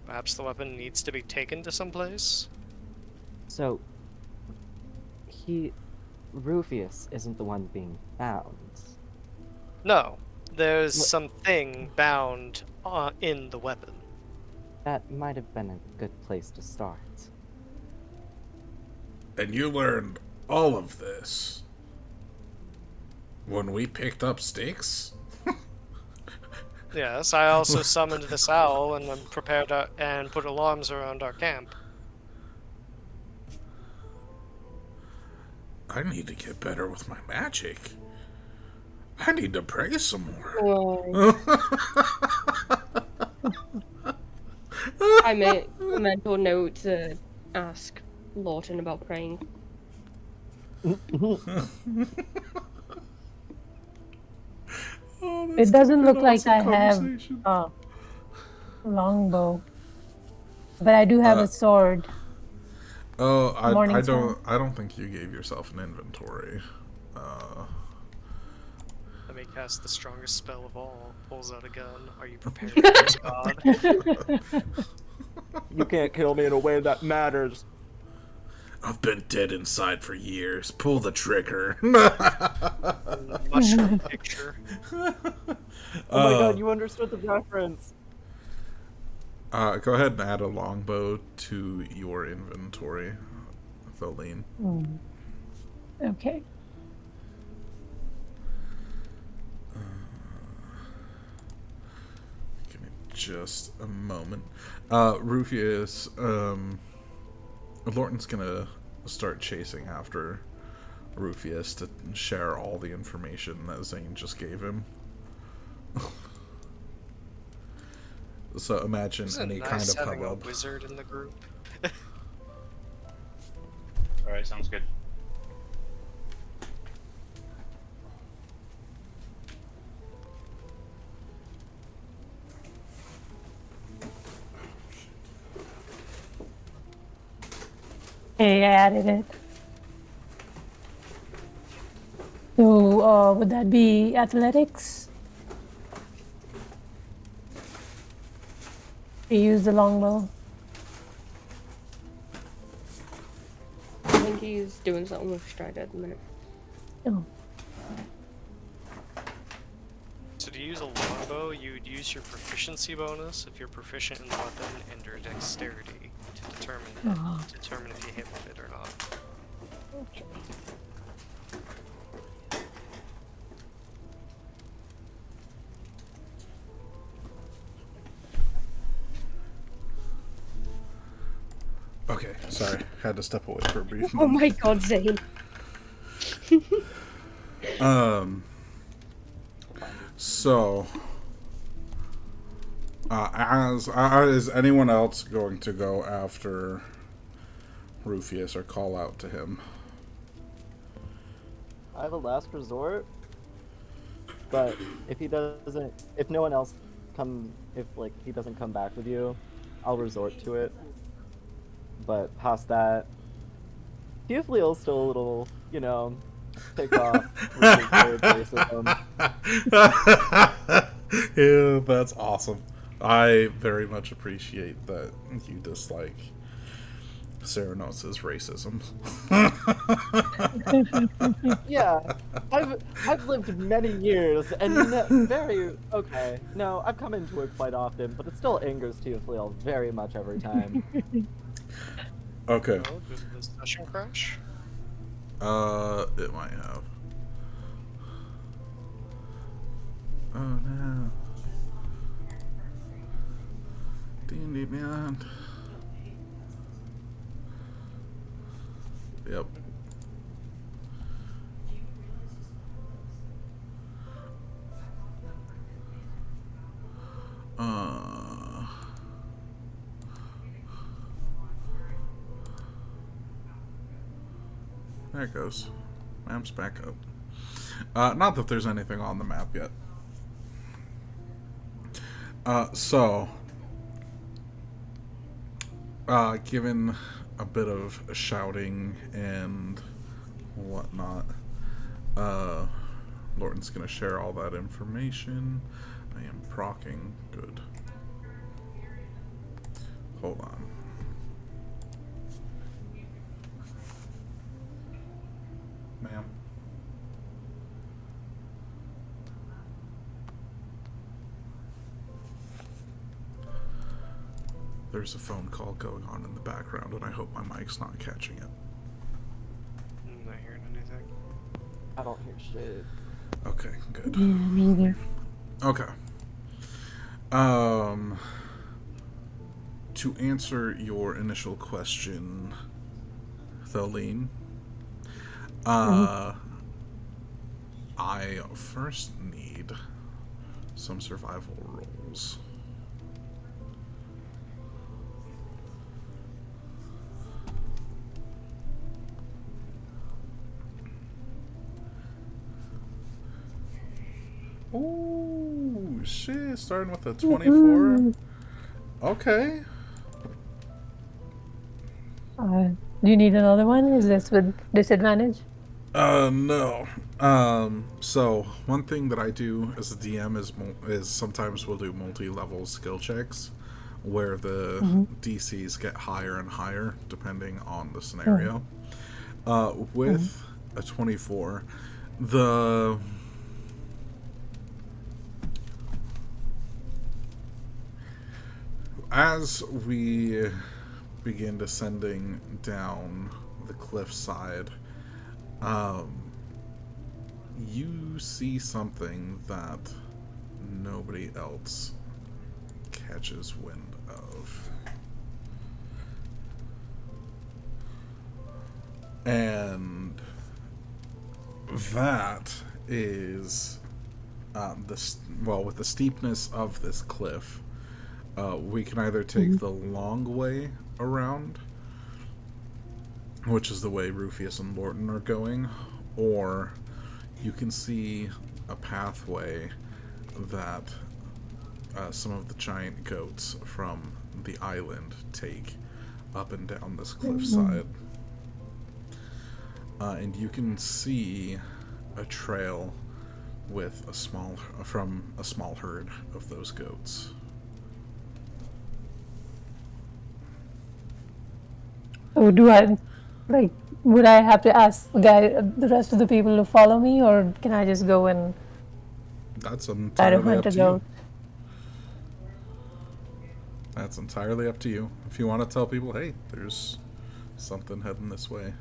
Perhaps the weapon needs to be taken to someplace? So, Rufius isn't the one being bound. No. There's Look, something bound in the weapon. that might have been a good place to start. And you learned all of this when we picked up sticks? Yes, I also summoned this owl and I'm prepared and put alarms around our camp. I need to get better with my magic. I need to pray some more. Why? I made a mental note to ask Lawton about praying. Oh, It that's doesn't gonna look be an like awesome I have conversation. a longbow, but I do have a sword. Oh, Morning I sword. don't think you gave yourself an inventory. Let me cast the strongest spell of all. Pulls out a gun. Are you prepared for this, God? You can't kill me in a way that matters. I've been dead inside for years. Pull the trigger. Mushroom picture. Oh my god, you understood the reference! Go ahead and add a longbow to your inventory, Feline. Okay. Give me just a moment. Rufius, Lorton's gonna start chasing after Rufius to share all the information that Zane just gave him. So imagine Isn't any it nice kind of having hubbub. a wizard in the group? Alright, sounds good. Okay, I added it. So, would that be athletics? To use the longbow. I think he's doing something with Strider at the minute. Oh. So to use a longbow, you'd use your proficiency bonus if you're proficient in the weapon and your dexterity to determine if you hit with it or not. Okay. Okay, sorry. Had to step away for a brief Oh moment. my god, Zane. So, is anyone else going to go after Rufius or call out to him? I have a last resort. But if he doesn't, if no one else if like he doesn't come back with you, I'll resort to it. But past that, Theophile's still a little, ticked off with his weird racism. Yeah, that's awesome. I very much appreciate that you dislike Ceranos' racism. Yeah, I've lived many years and very okay. No, I've come into it quite often, but it still angers Theophile very much every time. Okay. Oh, did the session crash? It might have. Oh no. D&D Beyond. Yep. There it goes. Map's back up. Not that there's anything on the map yet. Given a bit of shouting and whatnot, Lorton's gonna share all that information. I am procking. Good. Hold on. Ma'am. There's a phone call going on in the background, and I hope my mic's not catching it. I'm not hearing anything. I don't hear shit. Okay, good. Yeah, me either. Okay. To answer your initial question, Tholene, I first need some survival rolls. Oh shit! Starting with a 24. Okay. Do you need another one? Is this with disadvantage? No. So one thing that I do as a DM is sometimes we'll do multi-level skill checks, where the DCs get higher and higher depending on the scenario. With a 24, as we begin descending down the cliffside, you see something that nobody else catches wind of. And that is with the steepness of this cliff, we can either take the long way around, which is the way Rufius and Lorton are going, or you can see a pathway that some of the giant goats from the island take up and down this cliffside. And you can see a trail with from a small herd of those goats. So would I have to ask the rest of the people to follow me, or can I just go and That's try to entirely hunt up a to you. goat? That's entirely up to you. If you want to tell people, hey, there's something heading this way,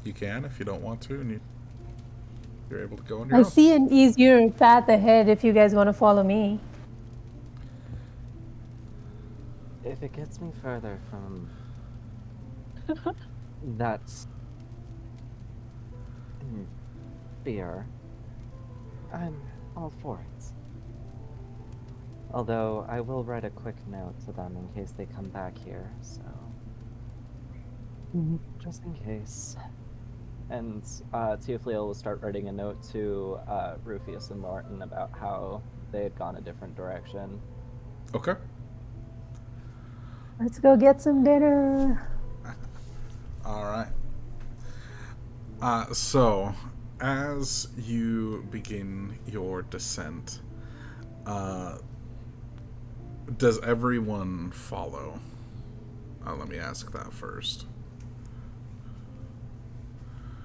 you can. If you don't want to, and you're able to go on your I own. see an easier path ahead if you guys want to follow me. If it gets me further from that fear, I'm all for it. Although I will write a quick note to them in case they come back here, so just in case. And Teofleo will start writing a note to Rufius and Martin about how they had gone a different direction. Okay. Let's go get some dinner. All right. So, as you begin your descent, does everyone follow? Let me ask that first.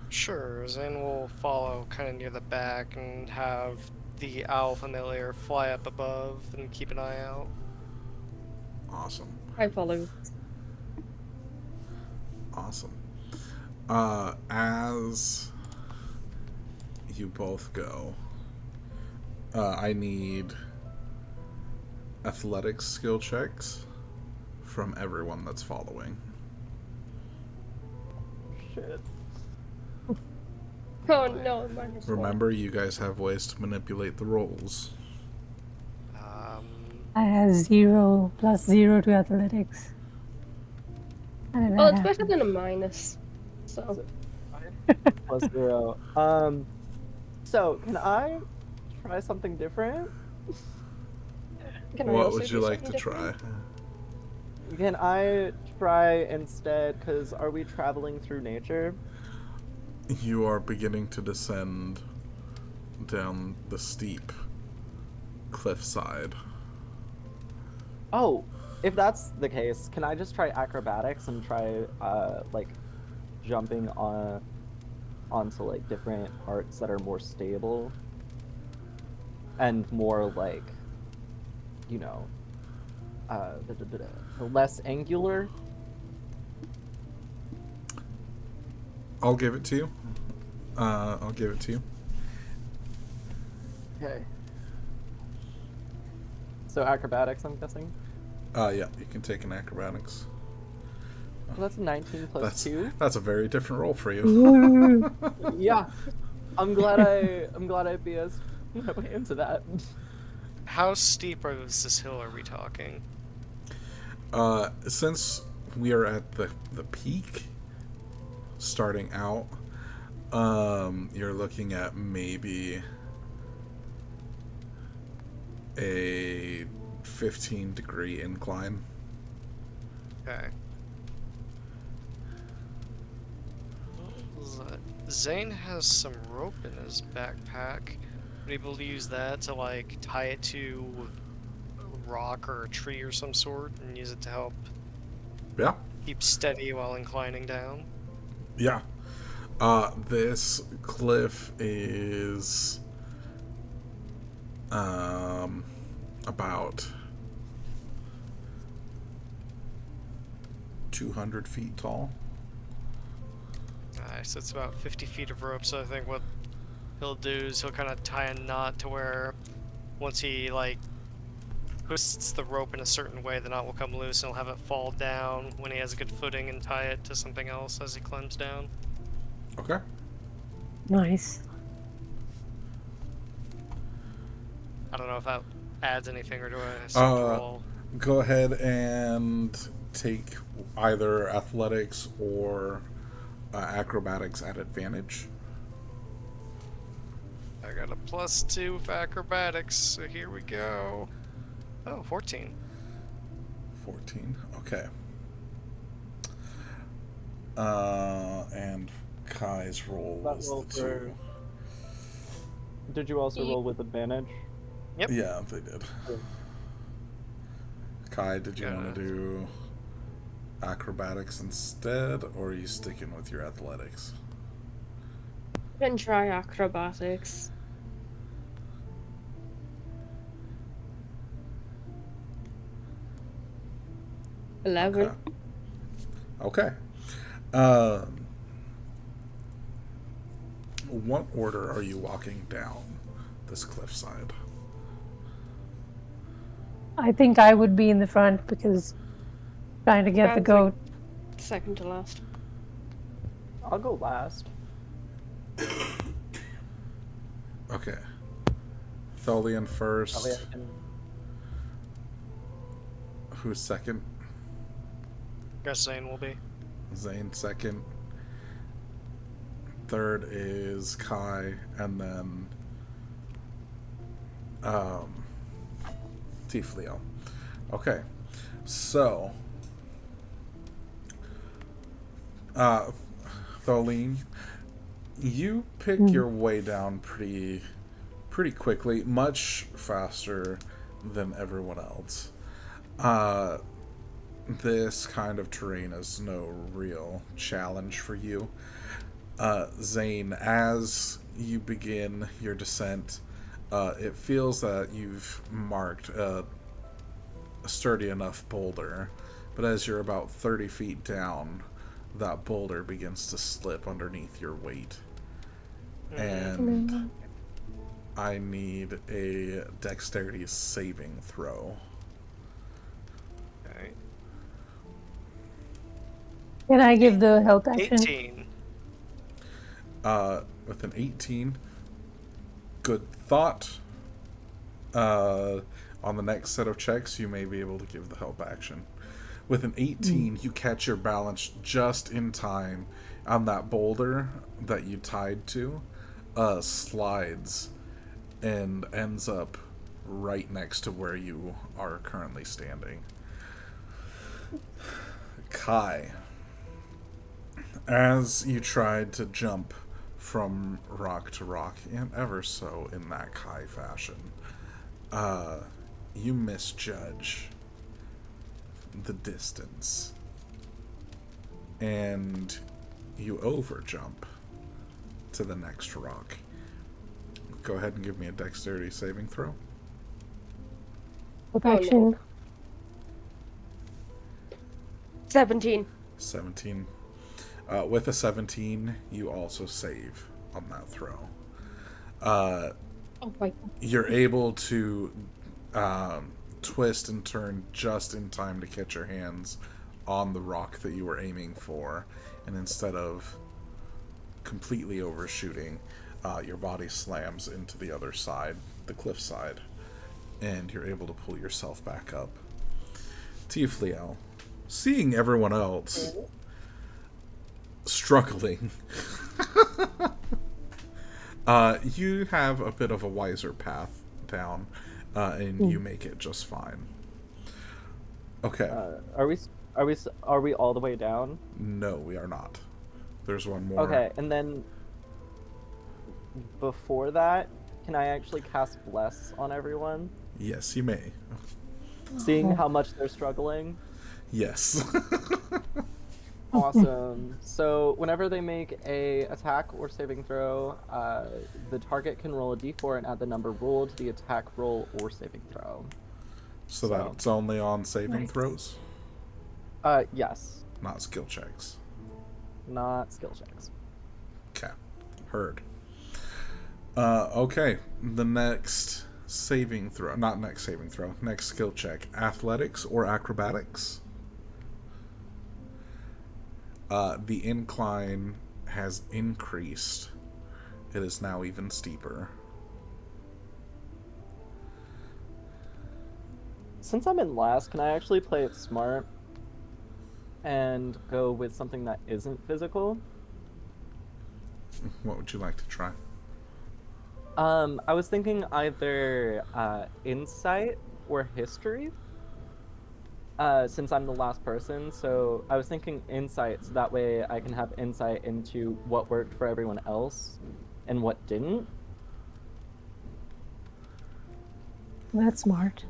Sure, Zane will follow kind of near the back and have the owl familiar fly up above and keep an eye out. Awesome. I follow. Awesome. As you both go, I need athletics skill checks from everyone that's following. Shit. Oh no, minus one. Remember, you guys have ways to manipulate the rolls. I have 0 plus 0 to athletics. How did Well, that it's better happen? than a minus. So Plus 0. So can I try something different? can I What also would you do like something to try? different? Can I try instead? Because are we traveling through nature? You are beginning to descend down the steep cliffside. Oh, if that's the case, can I just try acrobatics and try like jumping onto like different parts that are more stable and more like, you know, less angular? I'll give it to you. I'll give it to you. Okay. So acrobatics, I'm guessing. Yeah, you can take an acrobatics. Well, that's 19 plus 2. That's a very different roll for you. Ooh. Yeah. I'm glad I BS'd my way into that. How steep is this hill are we talking? Since we are at the peak, starting out, you're looking at maybe a 15-degree incline. Okay. Zane has some rope in his backpack. Would he be able to use that to like tie it to a rock or a tree or some sort and use it to help Yeah, keep steady while inclining down? yeah. This cliff is about 200 feet tall. Nice, that's about 50 feet of rope, so I think what he'll do is he'll kind of tie a knot to where once he like twists the rope in a certain way, the knot will come loose and he'll have it fall down when he has a good footing and tie it to something else as he climbs down. Okay. Nice. I don't know if that adds anything or do I still roll? Go ahead and take either athletics or acrobatics at advantage. I got a +2 for acrobatics, so here we go. Oh, 14. 14. Okay. And Kai's roll That was roll the for- 2. Did you also roll with advantage? Yep. Yeah, they did. Kai, did you want to do acrobatics instead, or are you sticking with your athletics? Can try acrobatics. Okay. 11. Okay. What order are you walking down this cliffside? I think I would be in the front because trying to get the Sounds goat. Second to last. I'll go last. Okay. Tholian first. That way I can... Who's second? Guess Zane will be. Zane second. third is Kai, and then Tiflio. Okay, so Tholine, you pick your way down pretty quickly, much faster than everyone else. This kind of terrain is no real challenge for you. Zane, as you begin your descent, it feels that you've marked a sturdy enough boulder, but as you're about 30 feet down, that boulder begins to slip underneath your weight. And I need a dexterity saving throw. Okay. Can I give the help action? 18. With an 18, good thought. On the next set of checks, you may be able to give the help action. With an 18, you catch your balance just in time on that boulder that you tied to, slides and ends up right next to where you are currently standing. Kai, as you tried to jump from rock to rock, and ever so in that Kai fashion, you misjudge the distance, and you overjump to the next rock. Go ahead and give me a dexterity saving throw. Help Oh, no. action. 17. 17. With a 17, you also save on that throw. Oh my god. You're able to twist and turn just in time to catch your hands on the rock that you were aiming for, and instead of completely overshooting, your body slams into the other side, the cliff side, and you're able to pull yourself back up. Tiflio, seeing everyone else struggling, you have a bit of a wiser path down, and you make it just fine. Okay. Are we all the way down? No, we are not. There's one more. Okay, and then before that, can I actually cast Bless on everyone? Yes, you may. Seeing how much they're struggling? Yes. Awesome. So whenever they make a attack or saving throw, the target can roll a d4 and add the number rolled to the attack roll or saving throw. So that's only on saving throws? Yes. Not skill checks. Not skill checks. Okay. Heard. Okay. The next saving throw, not next saving throw, next skill check. Athletics or acrobatics? The incline has increased. It is now even steeper. Since I'm in last, can I actually play it smart and go with something that isn't physical? What would you like to try? I was thinking either insight or history. Since I'm the last person, so I was thinking insight, so that way I can have insight into what worked for everyone else and what didn't. That's smart.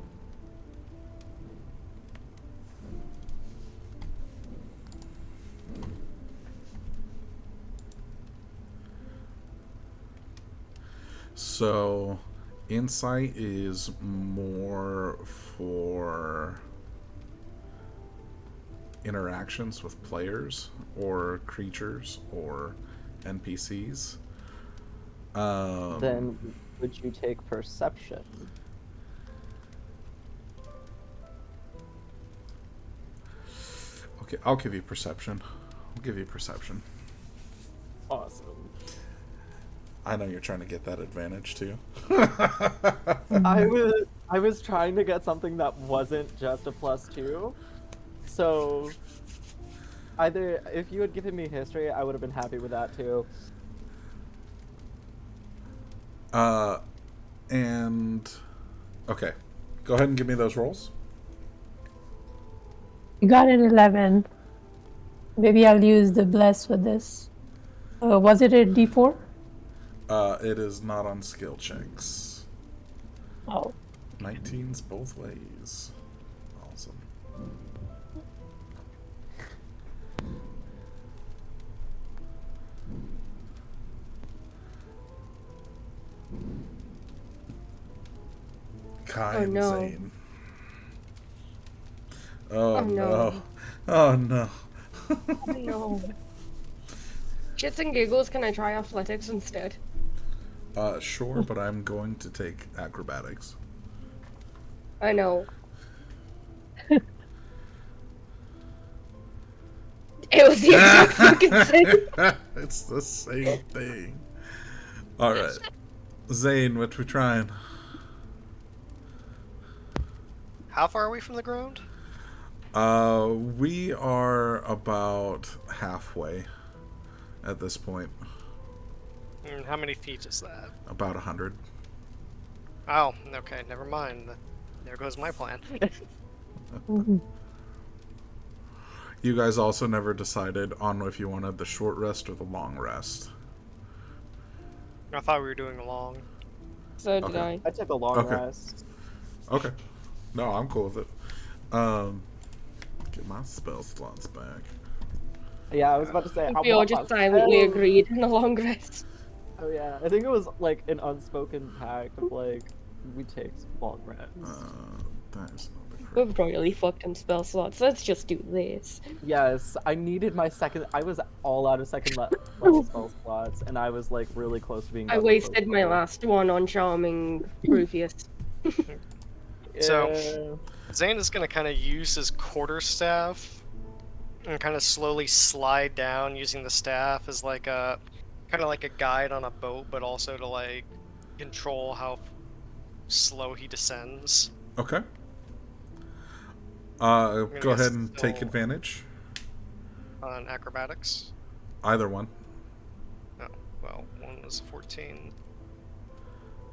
So, insight is more for interactions with players or creatures or NPCs. Then would you take perception? Okay, I'll give you perception. Awesome. I know you're trying to get that advantage too. I was trying to get something that wasn't just a +2. So either if you had given me history, I would have been happy with that too. And okay, go ahead and give me those rolls. You got an 11. Maybe I'll use the bless with this. Was it a D4? It is not on skill checks. Oh. 19's both ways. Awesome. Kai Oh, and no. Zane. Oh, Oh, no. no. Oh no. No. Shits and giggles, can I try athletics instead? Sure, but I'm going to take acrobatics. I know. It was the exact fucking same. It's the same thing. Alright. Zane, what we trying? How far are we from the ground? We are about halfway at this point. How many feet is that? About 100. Oh, okay, never mind. There goes my plan. You guys also never decided on if you wanted the short rest or the long rest. I thought we were doing a long. So did Okay. I took a long Okay. rest. Okay. No, I'm cool with it. Get my spell slots back. Yeah, I was about to say. I. We all just silently agreed on a long rest. Oh yeah, I think it was like an unspoken pact of like we take long rests. That is not the We've really fucked in spell slots. Let's just do this. Yes, I needed my second. I was all out of second level spell slots, and I was like really close to being. I done with wasted both my of them. last one on charming Rufus. So- Yeah. Zane is gonna kind of use his quarterstaff and kind of slowly slide down using the staff as like a kind of like a guide on a boat, but also to like control how slow he descends. Okay. gonna Go guess ahead and take still- advantage. On acrobatics. Either one. Oh, well, one was a 14.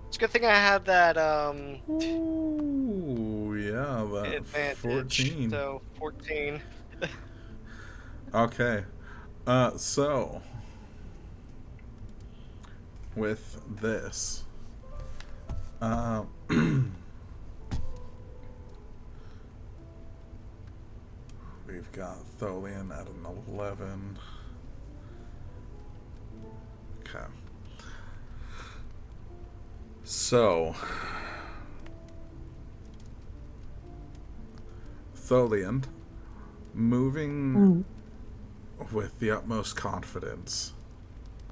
It's a good thing I had that Ooh, yeah, that advantage. 14. So 14. Okay. So with this, we've got Tholian at an 11. Okay. So, Tholian, moving with the utmost confidence,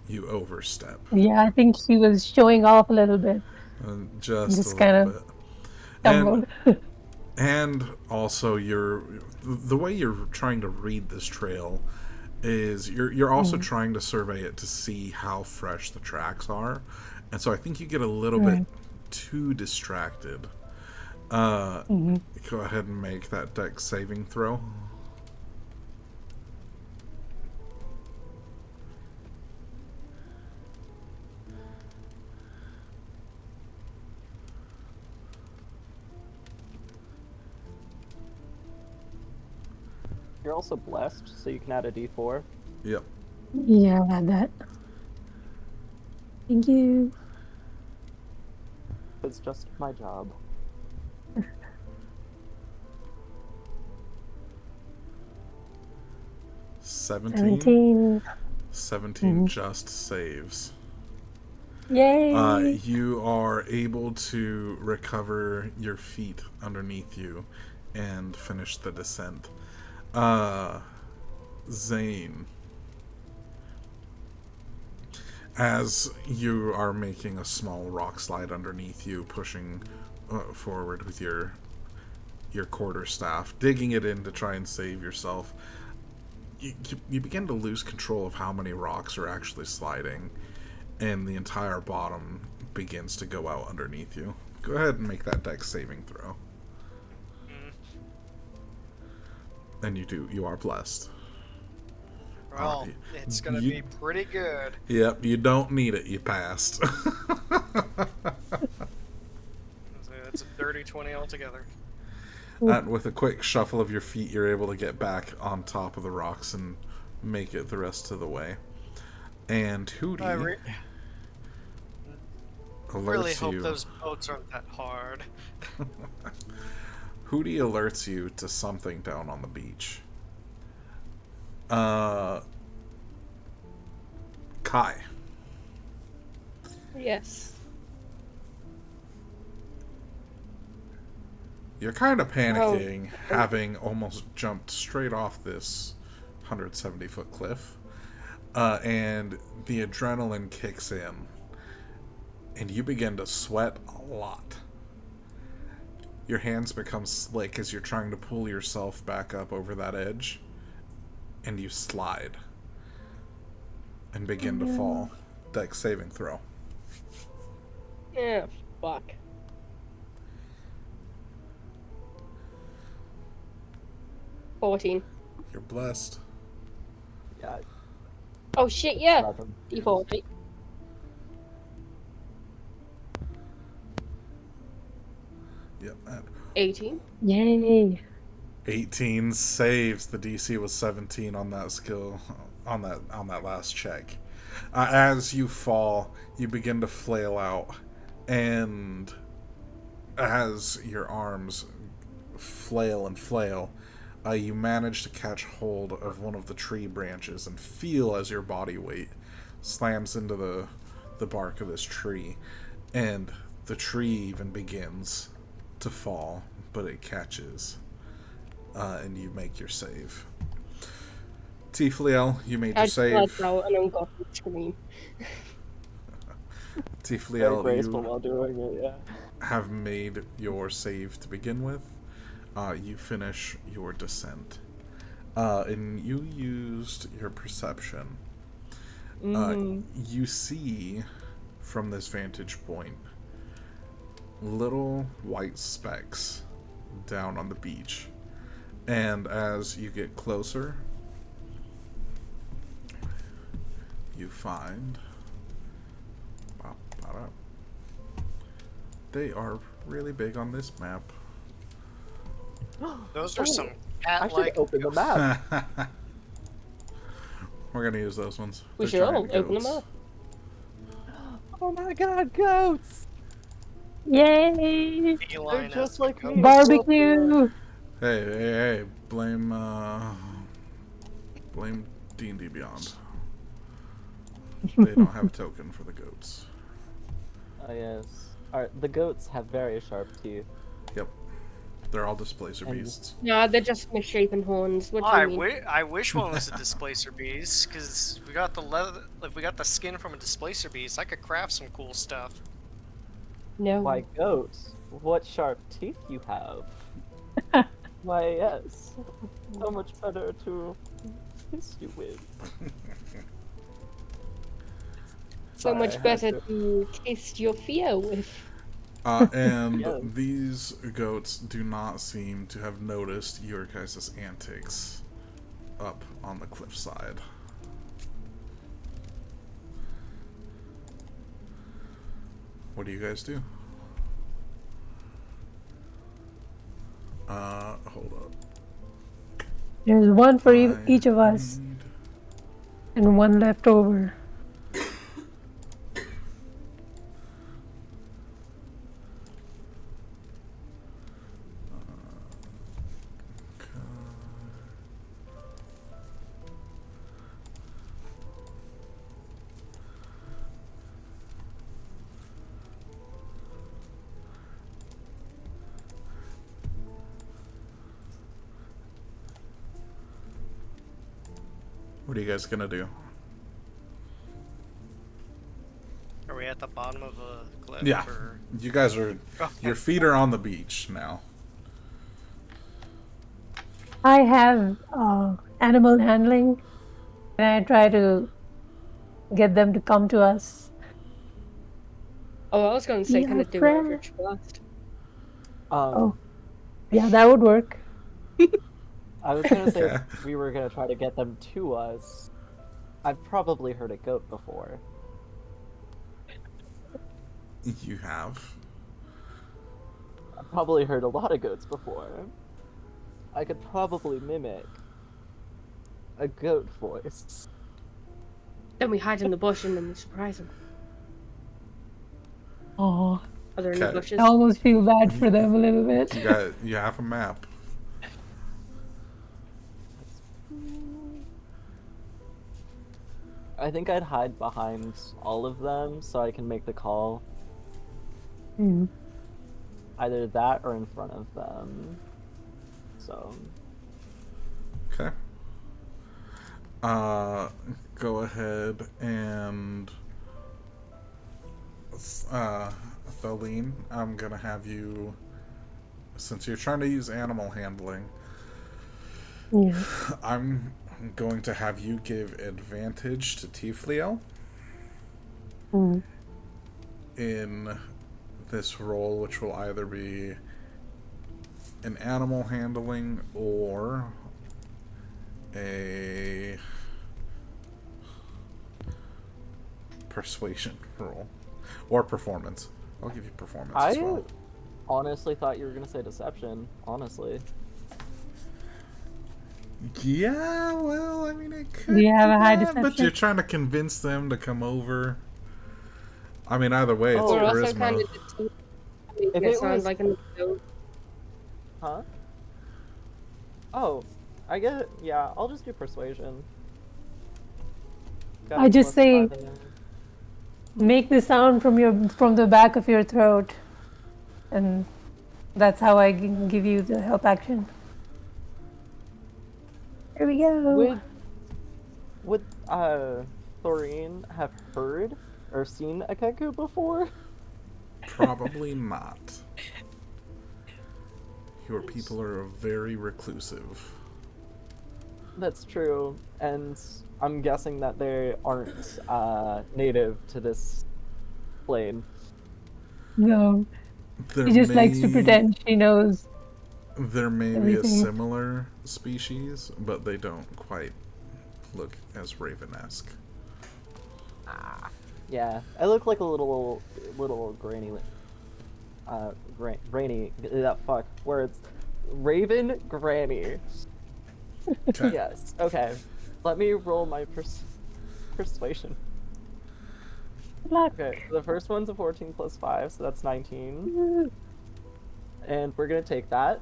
you overstep. Yeah, I think he was showing off a little bit. Just Just a kind little of bit. Stumbled. And also the way you're trying to read this trail is you're also trying to survey it to see how fresh the tracks are. And so I think you get a little bit too distracted. Go ahead and make that dex saving throw. You're also blessed, so you can add a D4. Yep. Yeah, I had that. Thank you. It's just my job. 17 17. just saves. Yay! You are able to recover your feet underneath you and finish the descent. Zane, as you are making a small rock slide underneath you, pushing forward with your quarterstaff, digging it in to try and save yourself, you begin to lose control of how many rocks are actually sliding, and the entire bottom begins to go out underneath you. Go ahead and make that dex saving throw. And you are blessed. Well, it's gonna be pretty good. Yep, you don't need it, you passed. altogether. And with a quick shuffle of your feet, you're able to get back on top of the rocks and make it the rest of the way. And Hootie I really alerts hope you. those boats aren't that hard. Hootie alerts you to something down on the beach. Kai. Yes. You're kind of panicking, having almost jumped straight off this 170-foot cliff. And the adrenaline kicks in. And you begin to sweat a lot. Your hands become slick as you're trying to pull yourself back up over that edge. And you slide. And begin to fall. Dex saving throw. Yeah, fuck. $14. You're blessed. Yeah. Oh shit, yeah. 11. D4, right? Yep. And 18. Yay. 18 saves. The DC was 17 on that skill, on that last check. As you fall, you begin to flail out, and as your arms flail and flail, you manage to catch hold of one of the tree branches and feel as your body weight slams into the bark of this tree, and the tree even begins to fall, but it catches, and you make your save. Tifliel, you made your save. Out and I'm got the scream. Very Tifliel, graceful you while doing it, yeah. have made your save to begin with. You finish your descent. And you used your perception. You see, from this vantage point, little white specks down on the beach. And as you get closer, you find... They are really big on this map. Those are some I should cat-like. open the map. We're gonna use those ones. We They're should all giant open them goats. up. Oh my god, goats! Yay. feline They're just as like goat. me. Barbecue. Hey, blame D&D Beyond. They don't have a token for the goats. Oh yes. Alright, the goats have very sharp teeth. Yep. They're all displacer And- beasts. No, they're just misshapen horns. What do you mean? I wish one was a displacer beast, because we got the leather. If we got the skin from a displacer beast, I could craft some cool stuff. No. Why, goats, what sharp teeth you have. Why, yes. So much better to kiss you with. So Sorry, I much had better to. to taste your fear with. And Yeah. these goats do not seem to have noticed your guys' antics up on the cliffside. What do you guys do? Hold up. There's one for I each of us, need- and one left over. What are you guys gonna do? Are we at the bottom of a cliff? Yeah. Or... You guys are... Your feet are on the beach now. I have animal handling, and I try to get them to come to us. Oh, I was going to say, Yeah, can I do friend. Eldritch Blast? Oh, yeah, that would work. I was gonna say Okay. we were gonna try to get them to us. I've probably heard a goat before. You have. probably heard a lot of goats before. I could probably mimic a goat voice. Then we hide in the bush and then we surprise them. Oh, Are there any Okay. bushes? I almost feel bad for them a little bit. You have a map. I think I'd hide behind all of them so I can make the call. Hmm. Either that or in front of them. So, Okay. Go ahead and Thaleen, I'm gonna have you, since you're trying to use animal handling, Yeah. I'm going to have you give advantage to Tiflio Hmm. in this role, which will either be an animal handling or a persuasion roll. Or performance. I'll give you performance as I well. honestly thought you were gonna say deception. Honestly. Yeah, well, I mean, it could Do you have be a high that, but deception? you're trying to convince them to come over. I mean, either way, it's Oh. We're also kind charisma. of If making it it sound was- like an goat. Huh? Oh, I get it. Yeah, I'll just do persuasion. Got I a just plus say- 5 in there. Make the sound from the back of your throat, and that's how I give you the help action. Here we go. Would Thoreen have heard or seen a Keku before? Probably not. Your people are very reclusive. That's true, and I'm guessing that they aren't native to this plane. No, There she just likes to may- pretend she knows. There may be a everything. similar species, but they don't quite look as Raven-esque. Yeah, I look like a little granny. Granny. That fuck words. Raven granny. Okay. Yes. Okay. Let me roll my persuasion. Good luck. Okay. The first one's a 14 plus 5, so that's 19. And we're gonna take that.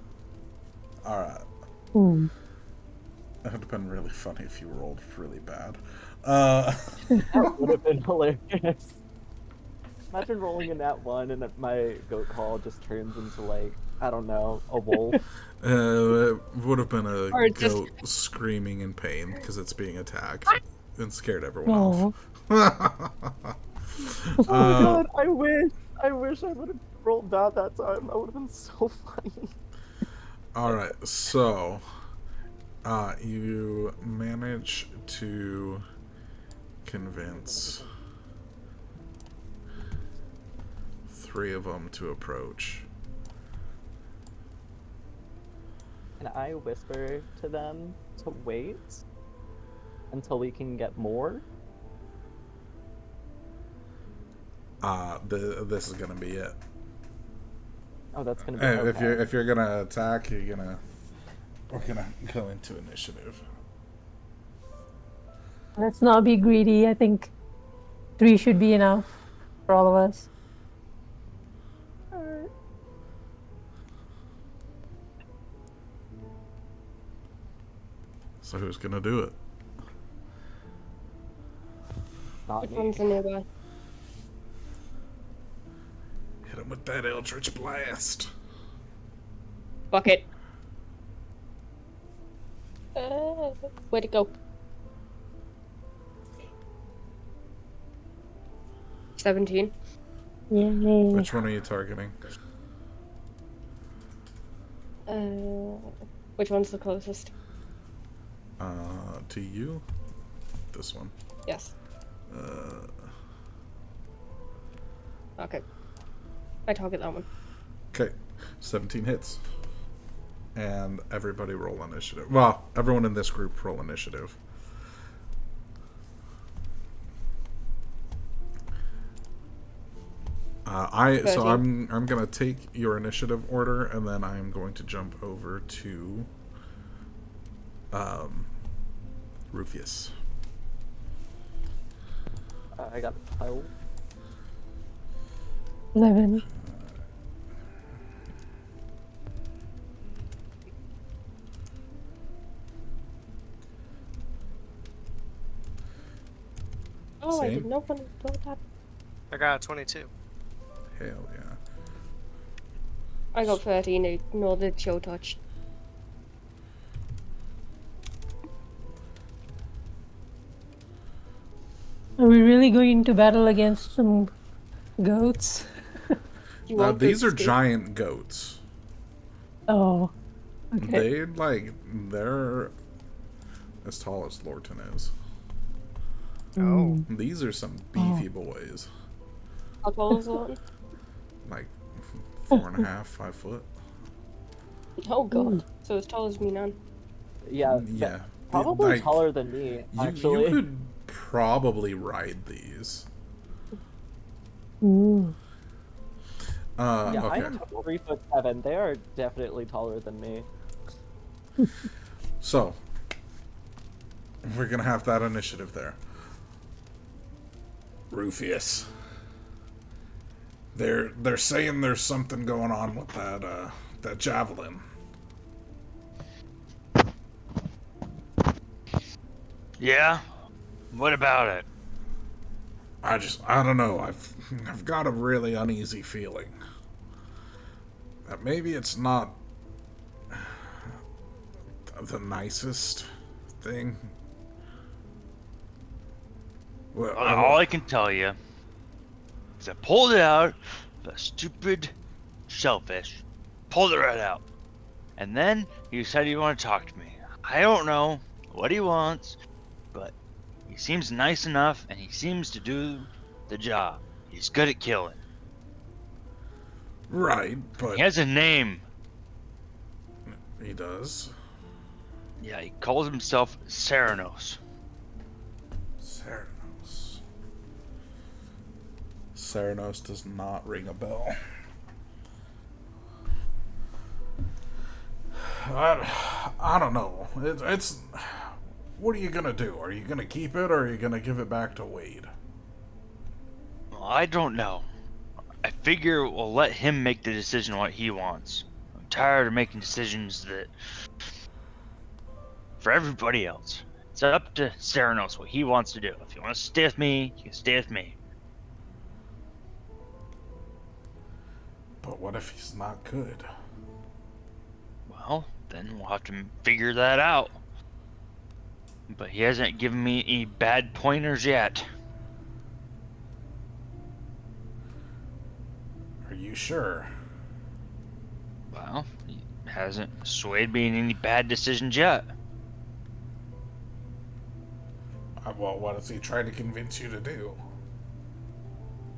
Alright. Ooh. That would have been really funny if you rolled really bad. That would have been hilarious. Imagine rolling in that one and my goat call just turns into, like, I don't know, a wolf. It would have been a Or just- goat screaming in pain because it's being attacked and scared everyone Oh. off. Oh my god, I wish I would have rolled that time. That would have been so funny. Alright, so you manage to convince 3 of them to approach. Can I whisper to them to wait until we can get more? This is gonna be it. Oh, that's gonna be And okay. if you're gonna attack, we're gonna go into initiative. Let's not be greedy. I think 3 should be enough for all of us. Alright. So who's gonna do it? Not Which me. one's the nearby? Hit him with that Eldritch Blast. Fuck it. Where'd it go? 17. Yay. Which one are you targeting? Which one's the closest? To you? This one. Yes. Uh, Okay. I target that one. okay, 17 hits. And everybody roll initiative. Well, everyone in this group roll initiative. So 13. I'm gonna take your initiative order, and then I'm going to jump over to Rufius. I got 12. 11. Oh, I Same? did not want to know that. I got 22. Hell yeah. I got 13. Ignore the chill touch. Are we really going to battle against some goats? You want These good are stuff? giant goats. Oh, okay. They're as tall as Lorton is. Oh. These are some beefy boys. How tall is that? Like 4.5, 5 foot. Oh god. So as tall as me now. Yeah, Yeah. probably Like, taller than me, you actually. could probably ride these. Ooh. Yeah, I Okay. am 3'7". They are definitely taller than me. So, we're gonna have that initiative there. Rufius. They're saying there's something going on with that javelin. Yeah? What about it? I don't know. I've got a really uneasy feeling that maybe it's not the nicest thing. Well, All I can tell you is I pulled it out, the stupid shellfish. Pulled it right out. And then he said he wanted to talk to me. I don't know what he wants, but he seems nice enough and he seems to do the job. He's good at killing. right, but He has a name. he does. Yeah, he calls himself Ceranos. Ceranos. Ceranos does not ring a bell. I don't know. It's what are you gonna do? Are you gonna keep it, or are you gonna give it back to Wade? Well, I don't know. I figure we'll let him make the decision what he wants. I'm tired of making decisions that for everybody else. It's up to Ceranos what he wants to do. If you want to stay with me, you can stay with me. But what if he's not good? Well, then we'll have to figure that out. But he hasn't given me any bad pointers yet. Are you sure? Well, he hasn't swayed me in any bad decisions yet. Well, what is he trying to convince you to do?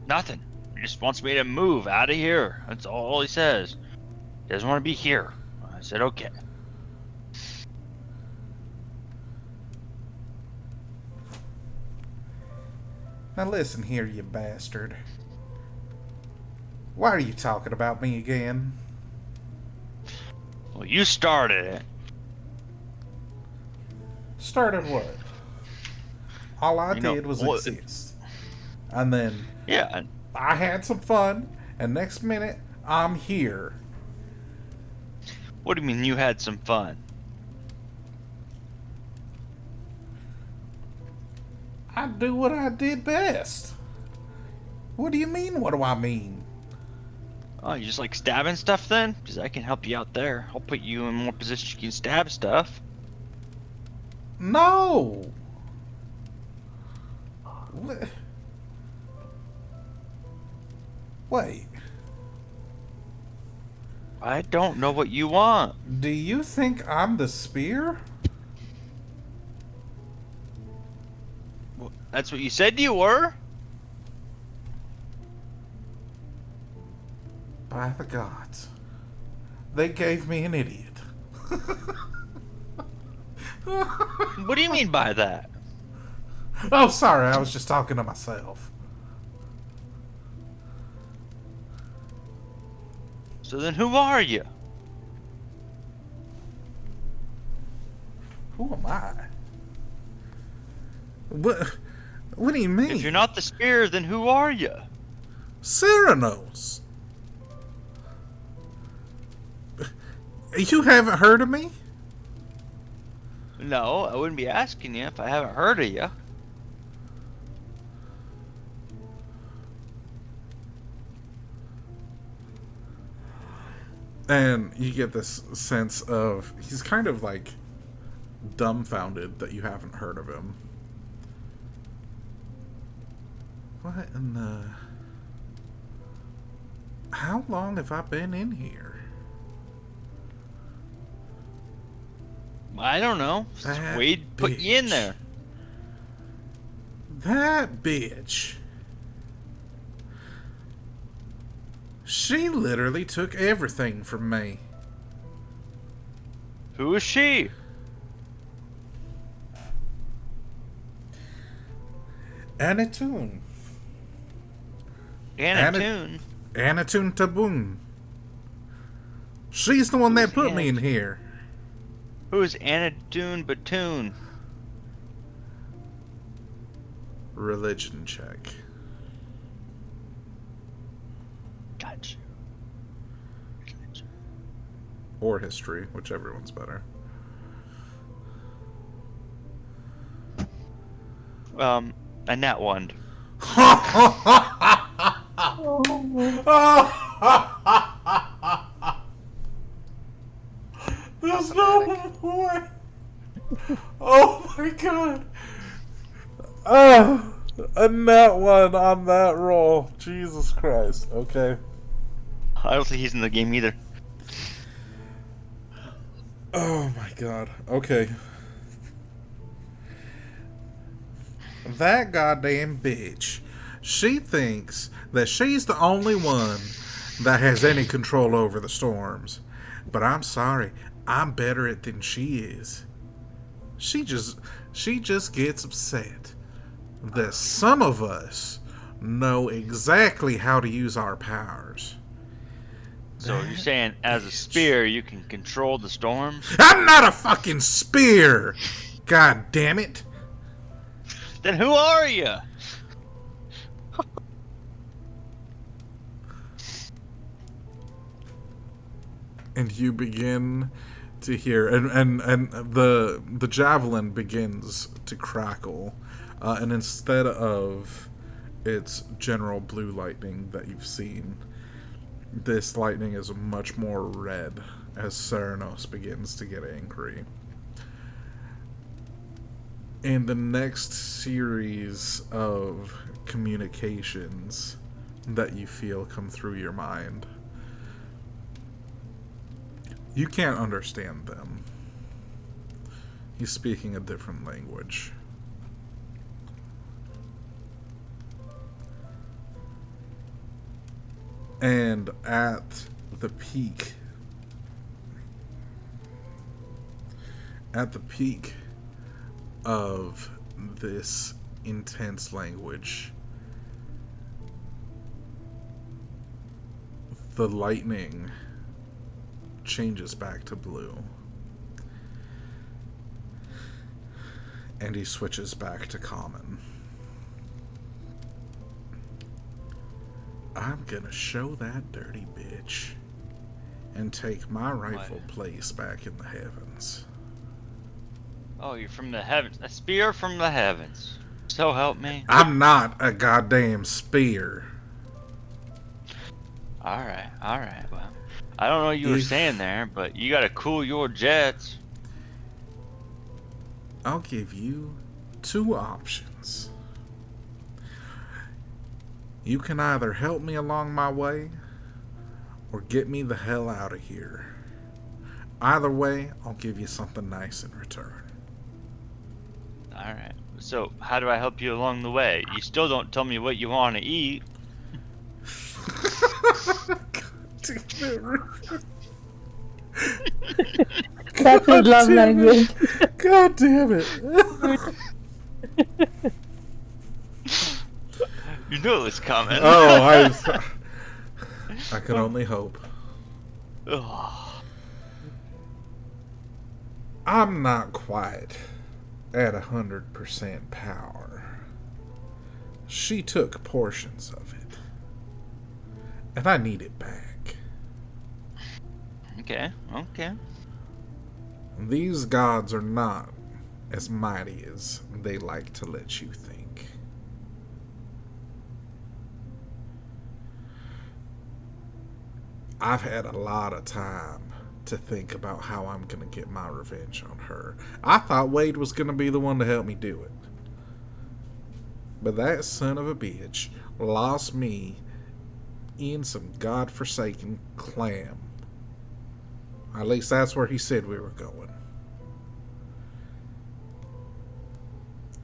Nothing. He just wants me to move out of here. That's all he says. He doesn't want to be here. I said, okay. Now listen here, you bastard. Why are you talking about me again? Well, you started it. Started what? All I You know, did was well, exist. And then Yeah, I had some fun, and next minute, I'm here. what do you mean you had some fun? I do what I did best. What do you mean, what do I mean? Oh, you just like stabbing stuff then? Because I can help you out there. I'll put you in more positions you can stab stuff. No! What? Wait, I don't know what you want. do you think I'm the spear? Well, that's what you said you were? By the gods. They gave me an idiot. What do you mean by that? Oh, sorry, I was just talking to myself. So then who are you? Who am I? What do you mean? If you're not the spear, then who are you? Ceranos. You haven't heard of me? No, I wouldn't be asking you if I haven't heard of you. And you get this sense of he's kind of like dumbfounded that you haven't heard of him. What in the... How long have I been in here? I don't know. That Wade put you in bitch. there. That bitch. She literally took everything from me. Who is she? Anatoon. Anatoon. Anatoon Taboon. She's the one that put me in here. Who is Anatoon Batoon? Religion check. Gotcha. Or history, whichever one's better. A nat one. There's no point. Oh my god. Oh, a nat one on that roll. Jesus Christ. Okay. I don't think he's in the game either. Oh my god. Okay. That goddamn bitch. She thinks that she's the only one that has any control over the storms. But I'm sorry, I'm better at it than she is. She just gets upset that some of us know exactly how to use our powers. So you're saying as a spear you can control the storms? I'm not a fucking spear! God damn it! Then who are you? And you begin to hear, and the javelin begins to crackle, and instead of its general blue lightning that you've seen, this lightning is much more red as Ceranos begins to get angry. In the next series of communications that you feel come through your mind, you can't understand them. He's speaking a different language. And at the peak of this intense language, the lightning changes back to blue. And he switches back to common. I'm gonna show that dirty bitch and take my rightful place back in the heavens. Oh, you're from the heavens. A spear from the heavens. So help me. I'm not a goddamn spear. Alright. Well, I don't know what you were saying there, but you gotta cool your jets. I'll give you two options. You can either help me along my way or get me the hell out of here. Either way, I'll give you something nice in return. Alright. So, how do I help you along the way? You still don't tell me what you want to eat. That's his love language. God damn it. You knew it was coming. Oh, I can only hope. Ugh. I'm not quite at 100% power. She took portions of it, and I need it back. Okay, okay. These gods are not as mighty as they like to let you think. I've had a lot of time to think about how I'm going to get my revenge on her. I thought Wade was going to be the one to help me do it. But that son of a bitch lost me in some godforsaken clam. At least that's where he said we were going.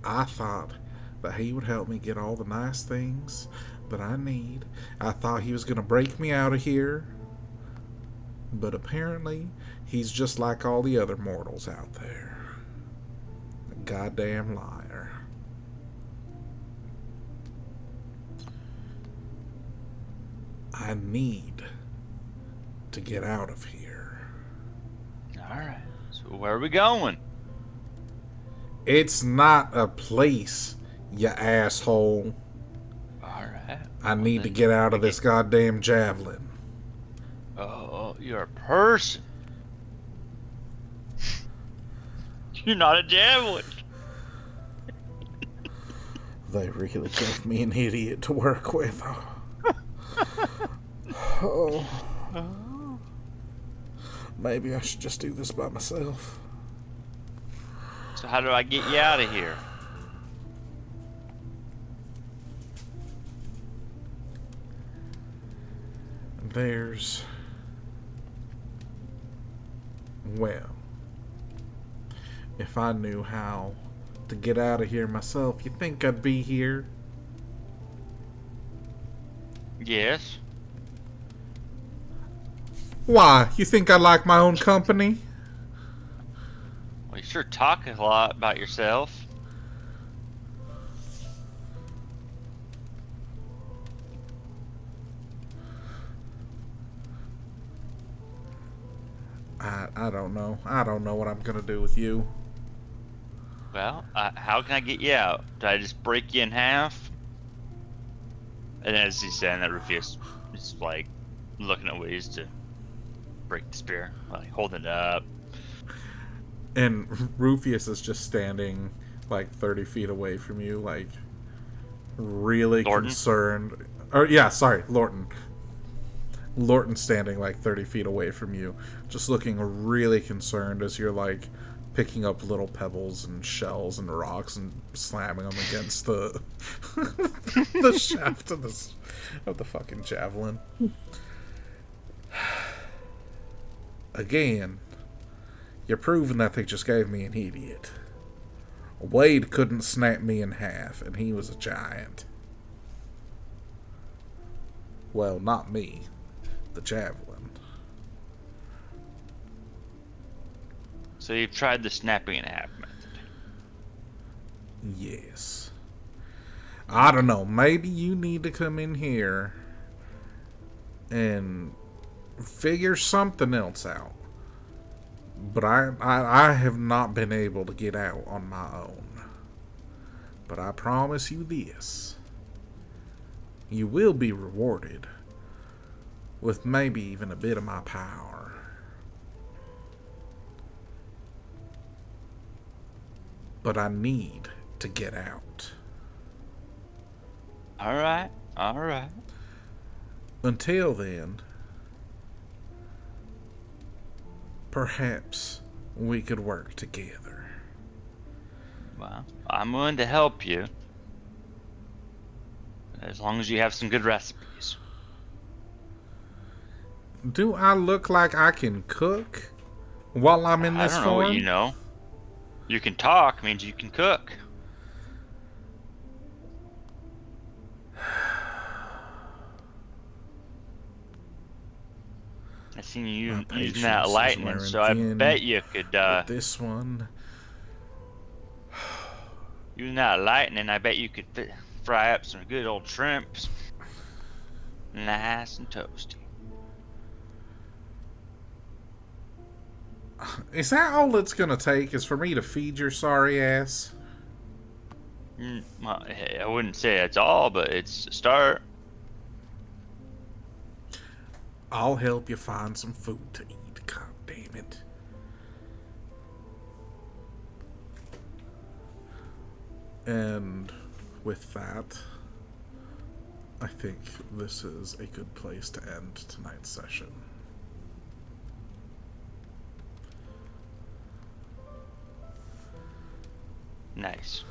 I thought that he would help me get all the nice things that I need. I thought he was going to break me out of here. But apparently, he's just like all the other mortals out there. A goddamn liar. I need to get out of here. Alright, so where are we going? It's not a place, you asshole. Alright. I need to get out of this goddamn javelin. Oh, you're a person. You're not a javelin. They really gave me an idiot to work with. Oh. Maybe I should just do this by myself. So how do I get you out of here? There's... Well, if I knew how to get out of here myself, you think I'd be here? Yes. Why? You think I like my own company? Well, you sure talk a lot about yourself. I don't know. I don't know what I'm gonna do with you. Well, how can I get you out? Do I just break you in half? And as he's saying that, Rufus is like looking at ways to break the spear, like holding it up. And Rufius is just standing like 30 feet away from you, like really Lorton? concerned. Or yeah, sorry, Lorton. Lorton standing like 30 feet away from you, just looking really concerned as you're like picking up little pebbles and shells and rocks and slamming them against the the shaft of the fucking javelin. Again, you're proving that they just gave me an idiot. Wade couldn't snap me in half, and he was a giant. Well, not me. The javelin. So you've tried the snapping in half method. Yes. I don't know. Maybe you need to come in here and figure something else out. But I have not been able to get out on my own. But I promise you this. You will be rewarded with maybe even a bit of my power. But I need to get out. Alright, alright. Until then, perhaps we could work together. Well, I'm willing to help you. As long as you have some good recipes. Do I look like I can cook while I'm in this I don't know form? what you know. You can talk means you can cook. I seen you My using that patience is lightning, wearing so I thin, bet you could But this one, using that lightning. I bet you could fry up some good old shrimps, nice and toasty. Is that all it's gonna take? Is for me to feed your sorry ass? Well, I wouldn't say it's all, but it's a start. I'll help you find some food to eat. God damn it. And with that, I think this is a good place to end tonight's session. Nice.